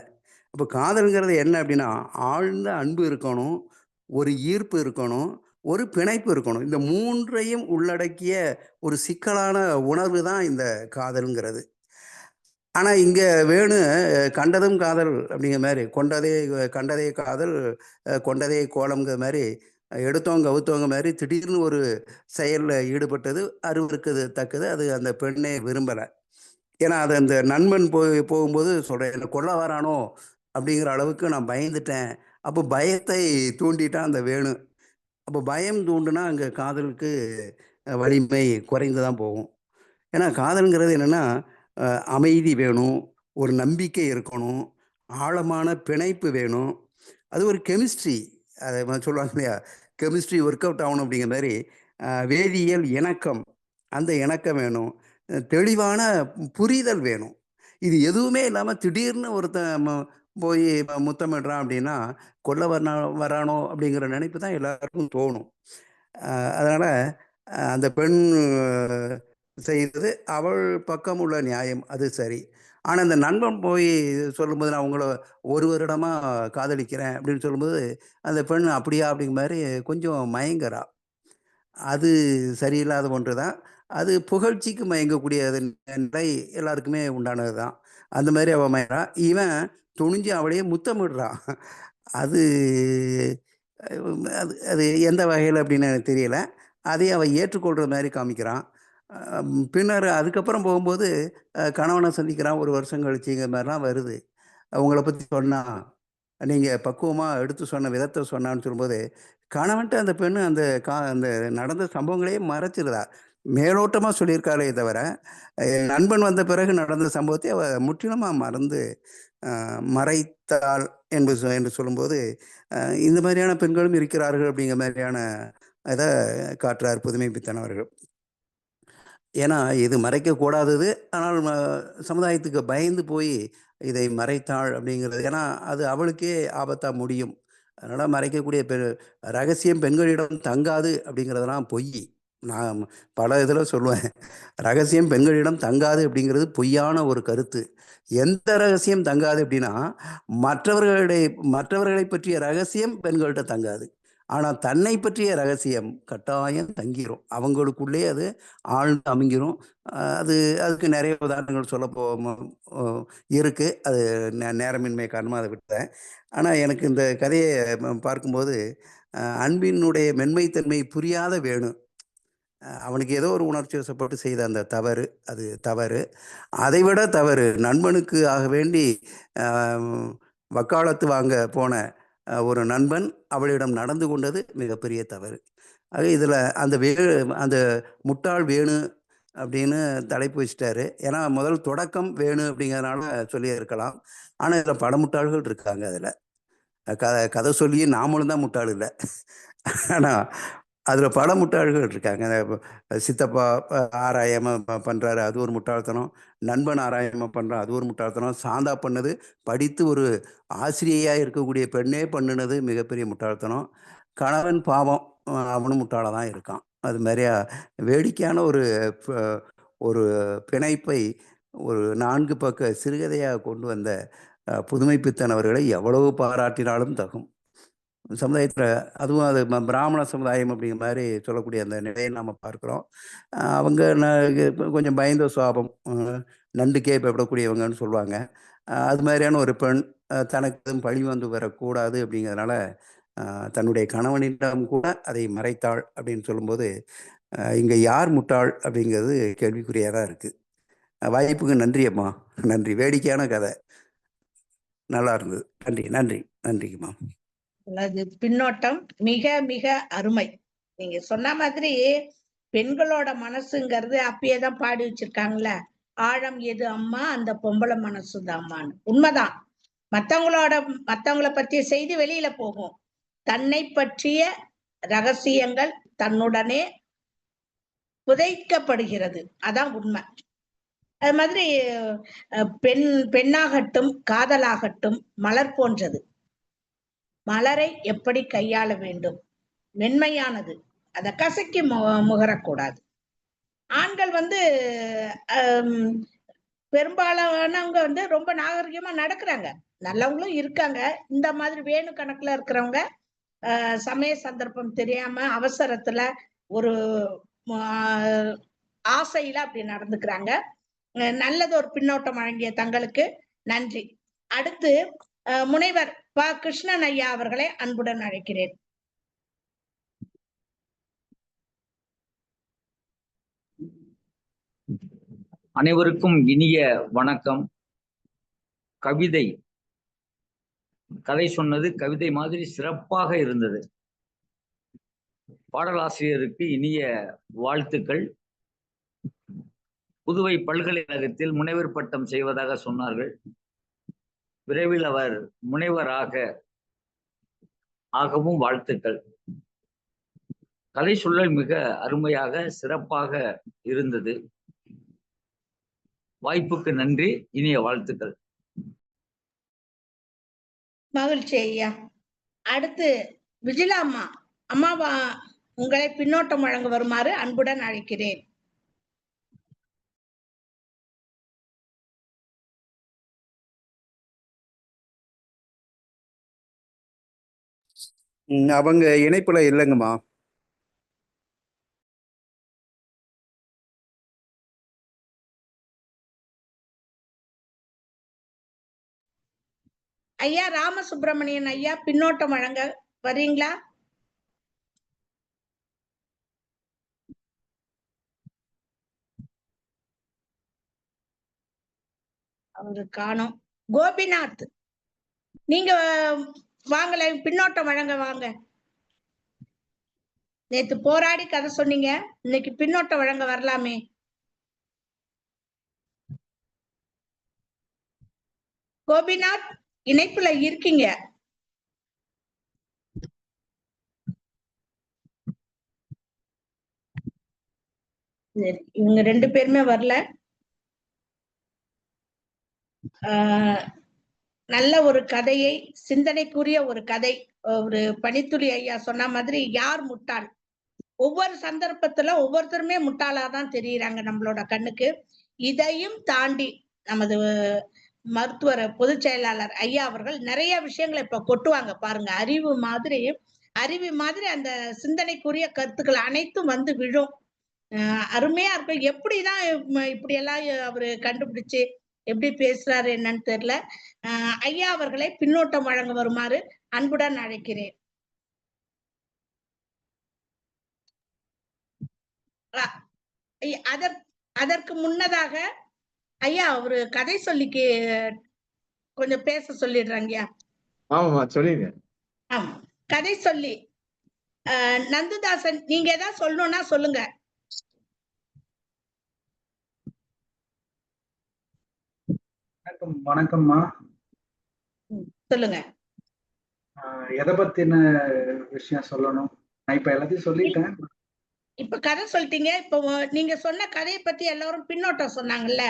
அப்போ காதல்ங்கிறது என்ன அப்படின்னா ஆழ்ந்த அன்பு இருக்கணும், ஒரு ஈர்ப்பு இருக்கணும், ஒரு பிணைப்பு இருக்கணும். இந்த 3ஐயும் உள்ளடக்கிய ஒரு சிக்கலான உணர்வு தான் இந்த காதல்ங்கிறது. ஆனால் இங்கே வேணு கண்டதும் காதல் அப்படிங்கிற மாதிரி, கண்டதே காதல், கொண்டதே கோலம்ங்கிற மாதிரி, எடுத்தவங்க கவுத்தவங்க மாதிரி திடீர்னு ஒரு செயலில் ஈடுபட்டது அருவருக்குது தக்கது. அது அந்த பெண்ணே விரும்பலை. ஏன்னா அது அந்த நண்பன் போகும்போது சொல்கிறேன், என்னை கொல்ல வரானோ அப்படிங்கிற அளவுக்கு நான் பயந்துட்டேன். அப்போ பயத்தை தூண்டிட்டான் அந்த வேணு. அப்போ பயம் தூண்டுனா அங்கே காதலுக்கு வலிமை குறைந்து தான் போகும். ஏன்னா காதல்ங்கிறது என்னென்னா அமைதி வேணும், ஒரு நம்பிக்கை இருக்கணும், ஆழமான பிணைப்பு வேணும், அது ஒரு கெமிஸ்ட்ரி. அதை சொல்லுவாங்க இல்லையா, கெமிஸ்ட்ரி ஒர்க் அவுட் ஆகணும் அப்படிங்கிற மாதிரி வேதியியல் இணக்கம், அந்த இணக்கம் வேணும், தெளிவான புரிதல் வேணும். இது எதுவுமே இல்லாமல் திடீர்னு ஒருத்தன் போய் முத்தமிடுறான் அப்படின்னா கொல்ல வரானோ அப்படிங்கிற நினைப்பு தான் எல்லாருக்கும் தோணும். அதனால் அந்த பெண் செய்தது அவள் பக்கம் உள்ள நியாயம், அது சரி. ஆனால் அந்த நண்பன் போய் சொல்லும்போது நான் உங்களை 1 வருடமாக காதலிக்கிறேன் அப்படின்னு சொல்லும்போது அந்த பெண் அப்படியா அப்படிங்கிற மாதிரி கொஞ்சம் மயங்குறா. அது சரியில்லாத ஒன்று தான். அது புகழ்ச்சிக்கு மயங்கக்கூடிய நிலை எல்லாருக்குமே உண்டானது தான். அந்த மாதிரி அவள் மயங்குறா. இவன் துணிஞ்சு அவளையே முத்தமிடுறான். அது அது அது எந்த வகையில் அப்படின்னு எனக்கு தெரியல. அதை அவள் ஏற்றுக்கொள்கிற மாதிரி காமிக்கிறான். பின்னர் அதுக்கப்புறம் போகும்போது கணவனை சந்திக்கிறான், ஒரு வருஷம் கழிச்சுங்கிற மாதிரிலாம் வருது. அவங்கள பற்றி சொன்னா நீங்கள் பக்குவமாக எடுத்து சொன்ன விதத்தை சொன்னான்னு சொல்லும்போது கணவன்ட்டு அந்த பெண்ணு அந்த நடந்த சம்பவங்களையே மறைச்சிருதா. மேலோட்டமாக சொல்லியிருக்காளே தவிர என் நண்பன் வந்த பிறகு நடந்த சம்பவத்தை அவ முற்றிலுமாக மறந்து மறைத்தாள் என்று சொல்லும்போது இந்த மாதிரியான பெண்களும் இருக்கிறார்கள் அப்படிங்கிற மாதிரியான இதை காட்டுறார் புதுமைப்பித்தன் அவர்கள். ஏன்னா இது மறைக்கக்கூடாதது, ஆனால் சமுதாயத்துக்கு பயந்து போய் இதை மறைத்தாள் அப்படிங்கிறது. ஏன்னா அது அவளுக்கே ஆபத்தாக முடியும். அதனால் மறைக்கக்கூடிய ரகசியம் பெண்களிடம் தங்காது அப்படிங்கிறதெல்லாம் பொய். நான் பல இதில் சொல்லுவேன், ரகசியம் பெண்களிடம் தங்காது அப்படிங்கிறது பொய்யான ஒரு கருத்து. எந்த ரகசியம் தங்காது அப்படின்னா, மற்றவர்களை பற்றிய ரகசியம் பெண்கள்கிட்ட தங்காது. ஆனால் தன்னை பற்றிய ரகசியம் கட்டாயம் தங்கிரும். அவங்களுக்குள்ளே அது ஆழ்ந்து அமுங்கிரும். அதுக்கு நிறைய உதாரணங்கள் சொல்ல இருக்குது. அது நேரமின்மை காரணமாக அதை விட்டேன். ஆனால் எனக்கு இந்த கதையை பார்க்கும்போது அன்பினுடைய மென்மைத்தன்மை புரியாத வேணு, அவனுக்கு ஏதோ ஒரு உணர்ச்சி வசப்பட்டு செய்த அந்த தவறு, அது தவறு. அதைவிட தவறு நண்பனுக்கு ஆக வேண்டி வக்காலத்து வாங்க போன ஒரு நண்பன் அவளிடம் நடந்து கொண்டது மிகப்பெரிய தவறு. ஆக இதில் அந்த முட்டாள் வேணு அப்படின்னு தலைப்பு வச்சுட்டாரு. ஏன்னா முதல் தொடக்கம் வேணு அப்படிங்கிறதுனால சொல்லியிருக்கலாம். ஆனால் இதில் பல முட்டாள்கள் இருக்காங்க. அதில் கதை சொல்லி நாமளும் தான் முட்டாள் இல்லை. ஆனால் அதில் பல முட்டாள்கள் இருக்காங்க. சித்தப்பா ஆராயாமல் பண்ணுறாரு, அது ஒரு முட்டாள்தனம். நண்பன் ஆராயாமல் பண்ணுறான், அது ஒரு முட்டாள்தனம். சாந்தா பண்ணது படித்து ஒரு ஆசிரியையாக இருக்கக்கூடிய பெண்ணே பண்ணினது மிகப்பெரிய முட்டாள்தனம். கணவன் பாவம், அவனும் முட்டாளாக தான் இருக்கான். அது மாதிரியா வேடிக்கையான ஒரு பிணைப்பை ஒரு 4 பக்க சிறுகதையாக கொண்டு வந்த புதுமைப்பித்தன் அவர்களை எவ்வளவு பாராட்டினாலும் தகும். சமுதாயத்தில் அதுவும் அது பிராமண சமுதாயம் அப்படிங்கிற மாதிரி சொல்லக்கூடிய அந்த நிலையை நாம் பார்க்குறோம். அவங்க கொஞ்சம் பயந்த சுவாபம், நண்டுக்கே பயப்படக்கூடியவங்கன்னு சொல்லுவாங்க. அது மாதிரியான ஒரு பெண் தனக்கு எதுவும் பழி வந்து வரக்கூடாது அப்படிங்கிறதுனால தன்னுடைய கணவனிடம் கூட அதை மறைத்தாள் அப்படின்னு சொல்லும்போது இங்கே யார் முட்டாள் அப்படிங்கிறது கேள்விக்குறியாக தான் இருக்குது. வாய்ப்புக்கு நன்றி அம்மா, நன்றி. வேடிக்கையான கதை, நல்லா இருந்தது. நன்றி நன்றி நன்றிங்கம்மா. பின்னோட்டம் மிக மிக அருமை. நீங்க சொன்ன மாதிரி பெண்களோட மனசுங்கிறது அப்பயேதான் பாடி வச்சிருக்காங்கல்ல, ஆழம் எது அம்மா அந்த பொம்பளை மனசுதான் அம்மான்னு. உண்மைதான். மத்தவங்கள பற்றிய செய்தி வெளியில போகும், தன்னை பற்றிய ரகசியங்கள் தன்னுடனே புதைக்கப்படுகிறது. அதான் உண்மை. அது மாதிரி பெண்ணாகட்டும் காதலாகட்டும் மலர் போன்றது. மலரை எப்படி கையாள வேண்டும், மென்மையானது, அதை கசக்கி முகரக்கூடாது. ஆண்கள் பெரும்பாலானவங்க ரொம்ப நாகரிகமா நடக்கிறாங்க, நல்லவங்களும் இருக்காங்க. இந்த மாதிரி வேணு கணக்குல இருக்கிறவங்க சமய சந்தர்ப்பம் தெரியாம அவசரத்துல ஒரு ஆசையில அப்படி நடந்துக்கிறாங்க. நல்லது ஒரு பின்னோட்டம் வழங்கிய தங்களுக்கு நன்றி. அடுத்து முனைவர் ப. கிருஷ்ணன் ஐயா அவர்களை அன்புடன் அழைக்கிறேன். அனைவருக்கும் இனிய வணக்கம். கதை சொன்னது கவிதை மாதிரி சிறப்பாக இருந்தது. பாடலாசிரியருக்கு இனிய வாழ்த்துக்கள். புதுவை பல்கலைக்கழகத்தில் முனைவர் பட்டம் செய்வதாக சொன்னார்கள். விரைவில் அவர் ஆகவும் வாழ்த்துக்கள். கதை சொல்லல் மிக அருமையாக சிறப்பாக இருந்தது. வாய்ப்புக்கு நன்றி, இனிய வாழ்த்துக்கள். மகிழ்ச்சி ஐயா. அடுத்து விஜிலா அம்மாவா உங்களை பின்னோட்டம் வழங்க வருமாறு அன்புடன் அழைக்கிறேன். அவங்க இணைப்புல இல்லைங்கம்மா. ஐயா ராமசுப்பிரமணியன் ஐயா பின்னோட்டம் வழங்க வரீங்களா? அவரு காணோம். கோபிநாத், நீங்க வாங்கல, பின்னோட்டம் வழங்க வாங்க. நேத்து போராடி கதை சொன்னீங்க, இன்னைக்கு பின்னோட்டம் வழங்க வரலாமே. கோபிநாத், இணைப்புல இருக்கீங்க? இவங்க 2 பேருமே வரல. நல்ல ஒரு கதையை, சிந்தனைக்குரிய ஒரு கதை. ஒரு பனித்துளி ஐயா சொன்ன மாதிரி, யார் முட்டாள்? ஒவ்வொரு சந்தர்ப்பத்துல ஒவ்வொருத்தருமே முட்டாளாதான் தெரியுறாங்க நம்மளோட கண்ணுக்கு. இதையும் தாண்டி நமது மருத்துவர் பொதுச் செயலாளர் ஐயா அவர்கள் நிறைய விஷயங்களை இப்ப கொட்டுவாங்க பாருங்க. அறிவு மாதிரி அந்த சிந்தனைக்குரிய கருத்துக்கள் அனைத்தும் வந்து விழும். அருமையா இருக்கும். எப்படிதான் இப்படி எல்லாம் அவரு கண்டுபிடிச்சு எப்படி பேசுறாரு என்னன்னு தெரியல. ஐயா அவர்களை பின்னோட்டம் வழங்க வருமாறு அன்புடன் அழைக்கிறேன். அதற்கு முன்னதாக ஐயா ஒரு கதை சொல்லிக்கு கொஞ்சம் பேச சொல்லிடுறாங்க. ஆமா சொல்லிடுங்க. ஆமா, கதை சொல்லி. நந்துதாசன், நீங்க ஏதாவது சொல்லணும்னா சொல்லுங்க. வணக்கம்மா. சொல்லுங்க. எதை பத்தின விஷயம் சொல்லணும்? நான் இப்ப எல்லாத்தையும் சொல்லிட்டேன். இப்ப கதை சொல்லிட்டீங்க. இப்போ நீங்க சொன்ன கதையை பத்தி எல்லாரும் பின்னோட்டம் சொன்னாங்கல்ல,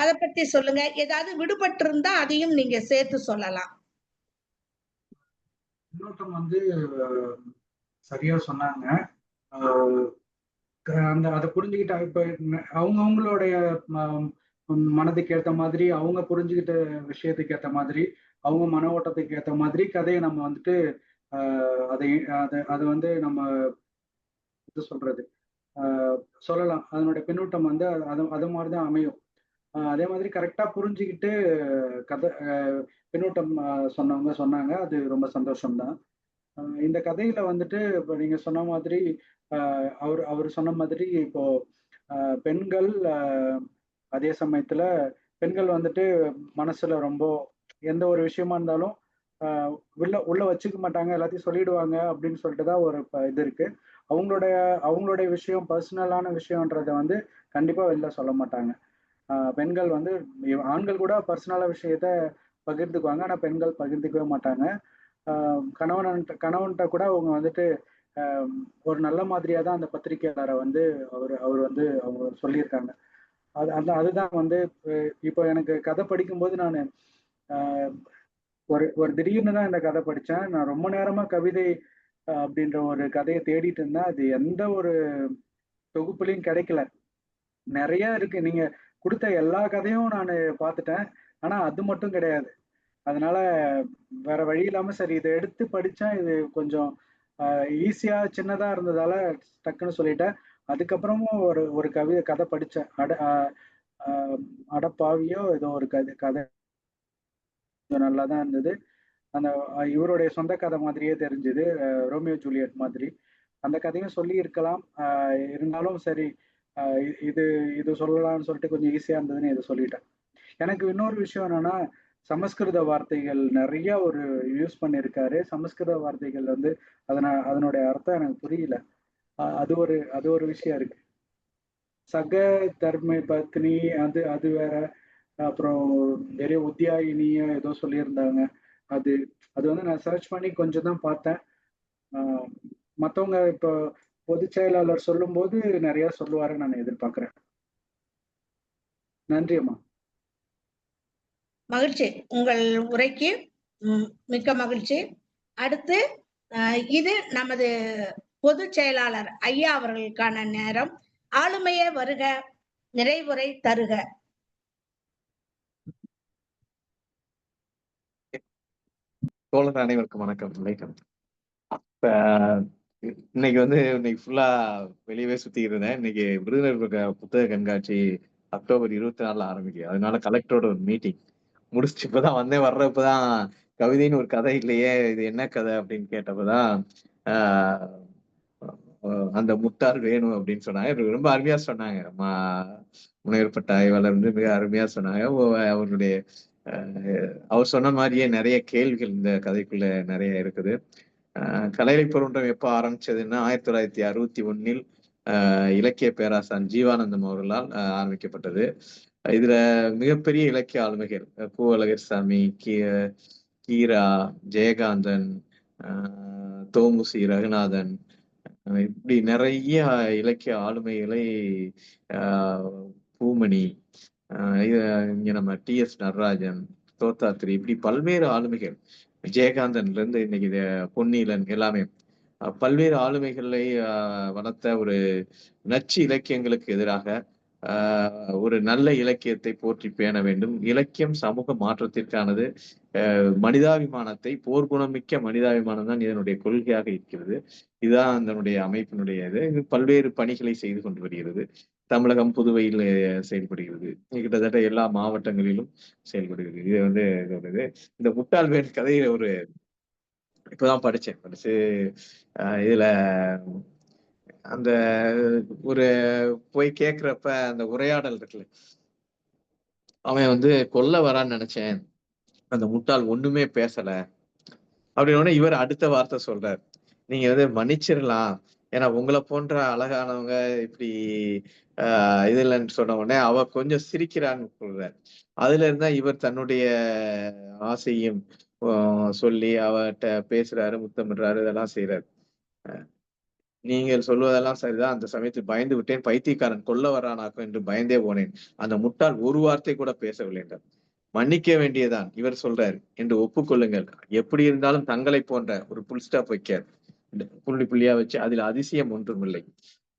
அத பத்தி சொல்லுங்க. ஏதாவது விடுபட்டு இருந்தா அதையும் நீங்க சேர்த்து சொல்லலாம். பின்னோட்டம் வந்து சரியா சொன்னாங்க. அந்த அதை புரிஞ்சுக்கிட்ட இப்ப அவங்களுடைய மனதுக்கு ஏற்ற மாதிரி, அவங்க புரிஞ்சுக்கிட்ட விஷயத்துக்கு ஏற்ற மாதிரி, அவங்க மன ஓட்டத்துக்கு ஏற்ற மாதிரி கதையை நம்ம வந்துட்டு அதை வந்து நம்ம இது சொல்றது சொல்லலாம். அதனுடைய பின்னூட்டம் வந்து அது மாதிரிதான் அமையும். அதே மாதிரி கரெக்டா புரிஞ்சுக்கிட்டு கதை பின்னூட்டம் சொன்னாங்க. அது ரொம்ப சந்தோஷம்தான். இந்த கதையில வந்துட்டு இப்போ நீங்க சொன்ன மாதிரி அவர் சொன்ன மாதிரி இப்போ பெண்கள் அதே சமயத்துல பெண்கள் வந்துட்டு மனசுல ரொம்ப எந்த ஒரு விஷயமா இருந்தாலும் உள்ள வச்சுக்க மாட்டாங்க, எல்லாத்தையும் சொல்லிடுவாங்க அப்படின்னு சொல்லிட்டு தான் ஒரு இது இருக்கு. அவங்களுடைய விஷயம், பர்சனலான விஷயம்ன்றத வந்து கண்டிப்பா வெளில சொல்ல மாட்டாங்க. பெண்கள் வந்து ஆண்கள் கூட பர்சனலா விஷயத்த பகிர்ந்துக்குவாங்க, ஆனா பெண்கள் பகிர்ந்துக்கவே மாட்டாங்க. கணவன்கிட்ட கூட அவங்க வந்துட்டு ஒரு நல்ல மாதிரியா தான் அந்த பத்திரிகையாளரை வந்து அவர் வந்து அவங்க சொல்லியிருக்காங்க. அதுதான் வந்து இப்போ எனக்கு கதை படிக்கும்போது நான் ஒரு திடீர்னு தான் இந்த கதை படித்தேன். நான் ரொம்ப நேரமா கவிதை அப்படின்ற ஒரு கதையை தேடிட்டு இருந்தேன். அது எந்த ஒரு தொகுப்புலையும் கிடைக்கல. நிறைய இருக்கு. நீங்க கொடுத்த எல்லா கதையும் நான் பார்த்துட்டேன், ஆனா அது மட்டும் கிடையாது. அதனால வேற வழி இல்லாம சரி இதை எடுத்து படிச்சேன். இது கொஞ்சம் ஈஸியா சின்னதா இருந்ததால டக்குன்னு சொல்லிட்டேன். அதுக்கப்புறமும் ஒரு கதை படிச்சேன். அடப்பாவியோ ஏதோ ஒரு கதை நல்லா தான் இருந்தது. அந்த இவருடைய சொந்த கதை மாதிரியே தெரிஞ்சுது, ரோமியோ ஜூலியட் மாதிரி. அந்த கதையும் சொல்லி இருக்கலாம். இருந்தாலும் சரி இது இது சொல்லலாம்னு சொல்லிட்டு கொஞ்சம் ஈஸியா இருந்ததுன்னு இதை சொல்லிட்டேன். எனக்கு இன்னொரு விஷயம் என்னன்னா, சமஸ்கிருத வார்த்தைகள் நிறைய ஒரு யூஸ் பண்ணியிருக்காரு. சமஸ்கிருத வார்த்தைகள் வந்து அதனுடைய அர்த்தம் எனக்கு புரியல. அது ஒரு விஷயம் இருக்கு. சக தர்ம பத்னி அது வேற. அப்புறம் நிறைய உத்தியாயினிய ஏதோ சொல்லியிருந்தாங்க. அது வந்து நான் சர்ச் பண்ணி கொஞ்சம் தான் பார்த்தேன். மற்றவங்க இப்போ பொதுச் செயலாளர் சொல்லும் போது நிறைய சொல்லுவாருன்னு நான் எதிர்பார்க்கிறேன். நன்றி அம்மா. மகிழ்ச்சி, உங்கள் உரைக்கு மிக்க மகிழ்ச்சி. அடுத்து இது நமது பொதுச் செயலாளர் ஐயா அவர்களுக்கான நேரம். ஆளுமையே வருக, நிறைவுரை தருக. தோழர் அனைவருக்கும் வணக்கம். இன்னைக்கு ஃபுல்லா வெளியவே சுத்திட்டு இருந்தேன். இன்னைக்கு விருதுநகர் புத்தக கண்காட்சி அக்டோபர் 24 ஆரம்பிக்குது. அதனால கலெக்டரோட ஒரு மீட்டிங் முடிச்சுட்டு இப்பதான் வந்தேன். வர்றப்பதான் கவிதைன்னு ஒரு கதை இல்லையே, இது என்ன கதை அப்படின்னு கேட்டப்பதான் அந்த முட்டாள் வேணும் அப்படின்னு சொன்னாங்க. ரொம்ப அருமையா சொன்னாங்க. முனைவர் ஆய்வாளர் வந்து மிக அருமையா சொன்னாங்க. அவருடைய அவர் சொன்ன மாதிரியே நிறைய கேள்விகள் இந்த கதைக்குள்ள நிறைய இருக்குது. கலையிலை பருவம் எப்ப ஆரம்பிச்சதுன்னா 1961 இலக்கிய பேராசான் ஜீவானந்தம் அவர்களால் ஆரம்பிக்கப்பட்டது. இதுல மிகப்பெரிய இலக்கிய ஆளுமைகள் பூவழகர்சாமி, கீரா, ஜெயகாந்தன், தோமுசி ரகுநாதன், இப்படி நிறைய இலக்கிய ஆளுமைகளை பூமணி, இங்க நம்ம டி.எஸ். நடராஜன், தோத்தாத்திரி, இப்படி பல்வேறு ஆளுமைகள், ஜெயகாந்தன்ல இருந்து இன்னைக்கு பொன்னியிலன் எல்லாமே பல்வேறு ஆளுமைகளை வளர்த்த ஒரு நச்சு இலக்கியங்களுக்கு எதிராக ஒரு நல்ல இலக்கியத்தை போற்றி பேண வேண்டும். இலக்கியம் சமூக மாற்றத்திற்கானது. மனிதாபிமானத்தை, போர்க்குணமிக்க மனிதாபிமானம் தான் இதனுடைய கொள்கையாக இருக்கிறது. இதுதான் அதனுடைய அமைப்பினுடைய இது பல்வேறு பணிகளை செய்து கொண்டு வருகிறது. தமிழகம், புதுவையில் செயல்படுகிறது. கிட்டத்தட்ட எல்லா மாவட்டங்களிலும் செயல்படுகிறது. இது வந்து இதோடது. இந்த முட்டாள்வேல் கதையில ஒரு இப்பதான் படிச்சு இதுல அந்த ஒரு போய் கேக்குறப்ப அந்த உரையாடல் இருக்குல்ல, அவன் வந்து கொல்ல வரான்னு நினைச்சேன், அந்த முட்டாள் ஒண்ணுமே பேசல அப்படின்னு இவர் அடுத்த வார்த்தை சொல்றார், நீங்க வந்து மன்னிச்சிடலாம், ஏன்னா உங்களை போன்ற அழகானவங்க இப்படி இது இல்லைன்னு சொன்ன உடனே அவ கொஞ்சம் சிரிக்கிறான்னு சொல்றார். அதுல இருந்தா இவர் தன்னுடைய ஆசையும் சொல்லி அவர்கிட்ட பேசுறாரு, முத்தமிடுறாரு, இதெல்லாம் செய்யறாரு. நீங்கள் சொல்வதெல்லாம் சரிதான், அந்த சமயத்தில் பயந்து விட்டேன், பைத்தியக்காரன் கொல்ல வரானாக்கும் என்று பயந்தே போனேன். அந்த முட்டாள் ஒரு வார்த்தை கூட பேசவில்லை என்றார். மன்னிக்க வேண்டியதான் இவர் சொல்றாரு என்று ஒப்புக்கொள்ளுங்கள். எப்படி இருந்தாலும் தங்களை போன்ற ஒரு புல் ஸ்டாப் வைக்க புள்ளி புள்ளியா வச்சு அதில் அதிசயம் ஒன்றும் இல்லை.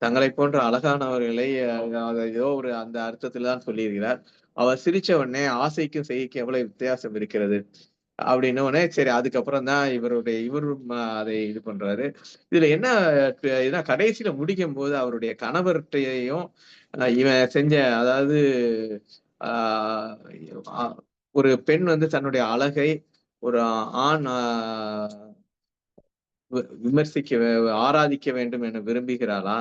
தங்களை போன்ற அழகானவர்களை ஏதோ ஒரு அந்த அர்த்தத்தில் தான் சொல்லியிருக்கிறார். அவர் சிரிச்ச உடனே ஆசைக்கும் செய்கைக்கும் எவ்வளவு வித்தியாசம் இருக்கிறது அப்படின்னு உடனே சரி, அதுக்கப்புறம் தான் இவரும் அதை இது பண்றாரு. இதுல என்ன கடைசியில முடிக்கும் போது அவருடைய கணவர்கிட்டையும் இவன் செஞ்ச, அதாவது ஒரு பெண் வந்து தன்னுடைய அழகை ஒரு ஆண் ஆராதிக்க வேண்டும் என விரும்புகிறாளா,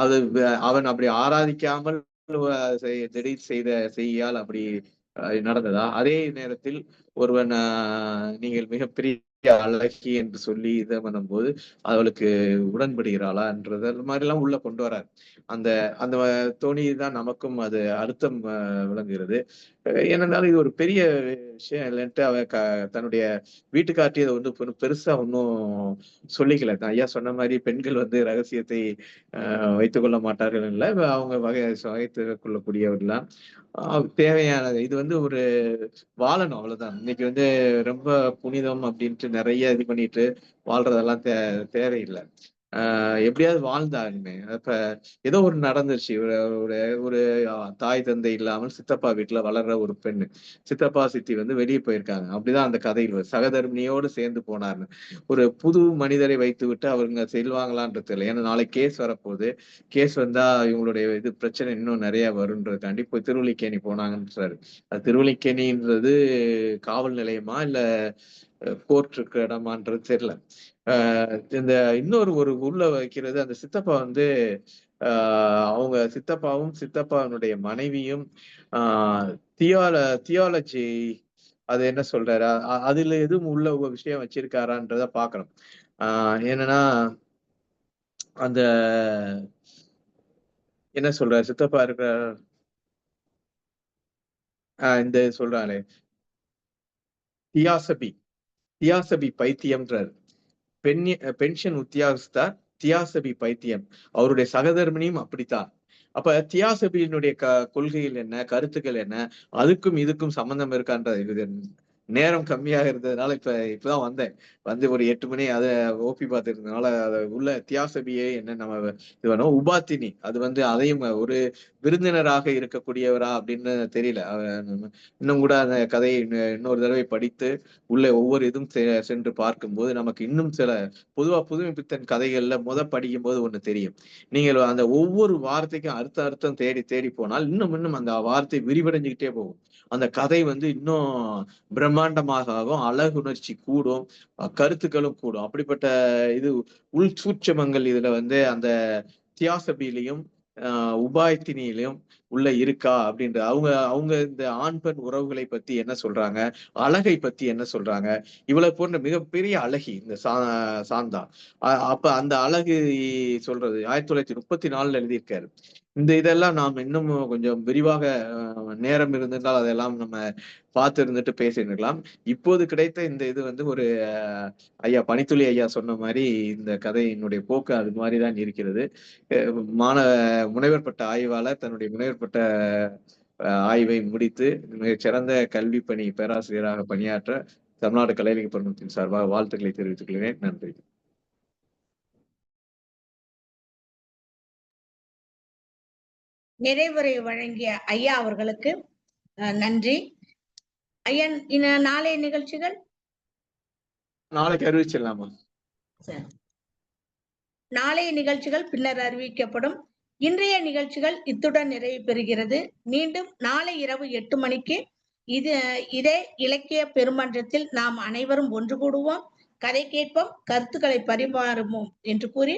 அது அவன் அப்படி ஆராதிக்காமல் திடீர் செய்யால் அப்படி நடந்ததா? அதே நேரத்தில் ஒருவன் நீங்கள் மிகப்பெரிய அழகி என்று சொல்லி இதை பண்ணும்போது அவளுக்கு உடன்படுகிறாளா என்றது மாதிரி எல்லாம் உள்ள கொண்டு வரார். அந்த அந்த தோணி தான் நமக்கும் அது அர்த்தம் விளங்குகிறது. ஏனென்றாலும் இது ஒரு பெரிய விஷயம் இல்லைன்ட்டு அவ தன்னுடைய வீட்டுக்காட்டியதை வந்து பெருசா ஒன்னும் சொல்லிக்கல. ஐயா சொன்ன மாதிரி பெண்கள் வந்து ரகசியத்தை வைத்துக் கொள்ள மாட்டார்கள் இல்லை, அவங்க வகைத்துக் கொள்ளக்கூடியவர்கள்லாம் தேவையானது. இது வந்து ஒரு வாழணும், அவ்வளவுதான். இன்னைக்கு வந்து ரொம்ப புனிதம் அப்படின்ட்டு நிறைய இது பண்ணிட்டு வாழ்றதெல்லாம் தேவையில்லை. எப்படியாவது வாழ்ந்தாலுமே இப்ப ஏதோ ஒரு நடந்துருச்சு, ஒரு தாய் தந்தை இல்லாமல் சித்தப்பா வீட்டுல வளர்ற ஒரு பெண்ணு, சித்தப்பா சித்தி வந்து வெளியே போயிருக்காங்க. அப்படிதான் அந்த கதையில் சகதர்மினியோடு சேர்ந்து போனார்னு ஒரு புது மனிதரை வைத்து விட்டு அவங்க செல்வாங்களான்றது தெரியல. ஏன்னா நாளைக்கு கேஸ் வரப்போகுது, கேஸ் வந்தா இவங்களுடைய இது பிரச்சனை இன்னும் நிறைய வரும்ன்றதுக்காண்டி போய் திருவல்லிக்கேணி போனாங்கன்றாரு. அது திருவல்லிக்கேணின்றது காவல் நிலையமா இல்ல கோர்ட் இருக்கிற இடமான்றது தெரியல. இந்த இன்னொரு உள்ள வைக்கிறது, அந்த சித்தப்பா வந்து அவங்க சித்தப்பாவும் சித்தப்பாவினுடைய மனைவியும் தியாலஜி அது என்ன சொல்றாரு, அதுல எதுவும் உள்ள விஷயம் வச்சிருக்காரான்றத பாக்கணும். என்னன்னா அந்த என்ன சொல்றாரு சித்தப்பா இருக்கிற இந்த சொல்றாரு தியாசபி பைத்தியம்ன்றாரு. பென்ஷன் உத்தியாகஸ்தார் தியாசபி பைத்தியம். அவருடைய சகதர்மனியும் அப்படித்தான். அப்ப தியாசபியினுடைய கொள்கைகள் என்ன, கருத்துக்கள் என்ன, அதுக்கும் இதுக்கும் சம்பந்தம் இருக்கான்றது. நேரம் கம்மியாக இருந்ததுனால இப்பதான் வந்து ஒரு 8 மணி அதை ஓபி பார்த்துருந்ததுனால அதை உள்ள தியாசபியே என்ன நம்ம இது வேணும். உபாத்தினி அது வந்து அதையும் ஒரு விருந்தினராக இருக்கக்கூடியவரா அப்படின்னு தெரியல. இன்னும் கூட அந்த கதையை இன்னொரு தடவை படித்து உள்ள ஒவ்வொரு இதுவும் சென்று பார்க்கும்போது நமக்கு இன்னும் சில பொதுவா புதுமை பித்தன் கதைகள்ல படிக்கும் போது ஒண்ணு தெரியும். நீங்கள் அந்த ஒவ்வொரு வார்த்தைக்கும் அர்த்தம் தேடி போனால் இன்னும் அந்த வார்த்தை விரிவடைஞ்சுக்கிட்டே போகும். அந்த கதை வந்து இன்னும் பிரம்மாண்டமாகவும் அழகுணர்ச்சி கூடும், கருத்துக்களும் கூடும். அப்படிப்பட்ட இது உள் சூட்சமங்கள் இதுல வந்து அந்த தியாசபிலையும் உபாயத்தினிலையும் உள்ள இருக்கா அப்படின்ற அவங்க அவங்க இந்த ஆண் பெண் உறவுகளை பத்தி என்ன சொல்றாங்க, அழகை பத்தி என்ன சொல்றாங்க, இவ்வளவு போன்ற மிகப்பெரிய அழகி இந்த சாந்தா. அப்ப அந்த அழகு சொல்றது 1934 எழுதியிருக்காரு. இந்த இதெல்லாம் நாம் இன்னும் கொஞ்சம் விரிவாக நேரம் இருந்திருந்தால் அதெல்லாம் நம்ம பார்த்து இருந்துட்டு பேசியிருக்கலாம். இப்போது கிடைத்த இந்த இது வந்து ஒரு ஐயா பனித்துளி ஐயா சொன்ன மாதிரி இந்த கதையினுடைய போக்கு அது மாதிரிதான் இருக்கிறது. முனைவர் பட்ட ஆய்வாளர் தன்னுடைய முனைவர் பட்ட ஆய்வை முடித்து மிகச்சிறந்த கல்வி பணி பேராசிரியராக பணியாற்ற தமிழ்நாடு கலை இலக்கிய பெருமன்றத்தின் சார்பாக வாழ்த்துக்களை தெரிவித்துக் கொள்கிறேன். நன்றி. நிறைவுரை வழங்கிய ஐயா அவர்களுக்கு நன்றி. ஐயா, நாளைய நிகழ்ச்சிகள் நாளைக்கு அறிவிச்சிடலாமா? நாளைய நிகழ்ச்சிகள் பின்னர் அறிவிக்கப்படும். இன்றைய நிகழ்ச்சிகள் இத்துடன் நிறைவு பெறுகிறது. மீண்டும் நாளை இரவு 8 மணிக்கு இதே இலக்கிய பெருமன்றத்தில் நாம் அனைவரும் ஒன்று கூடுவோம், கதை கேட்போம், கருத்துக்களை பரிமாறுவோம் என்று கூறி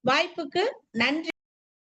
வாய்ப்புக்கு நன்றி.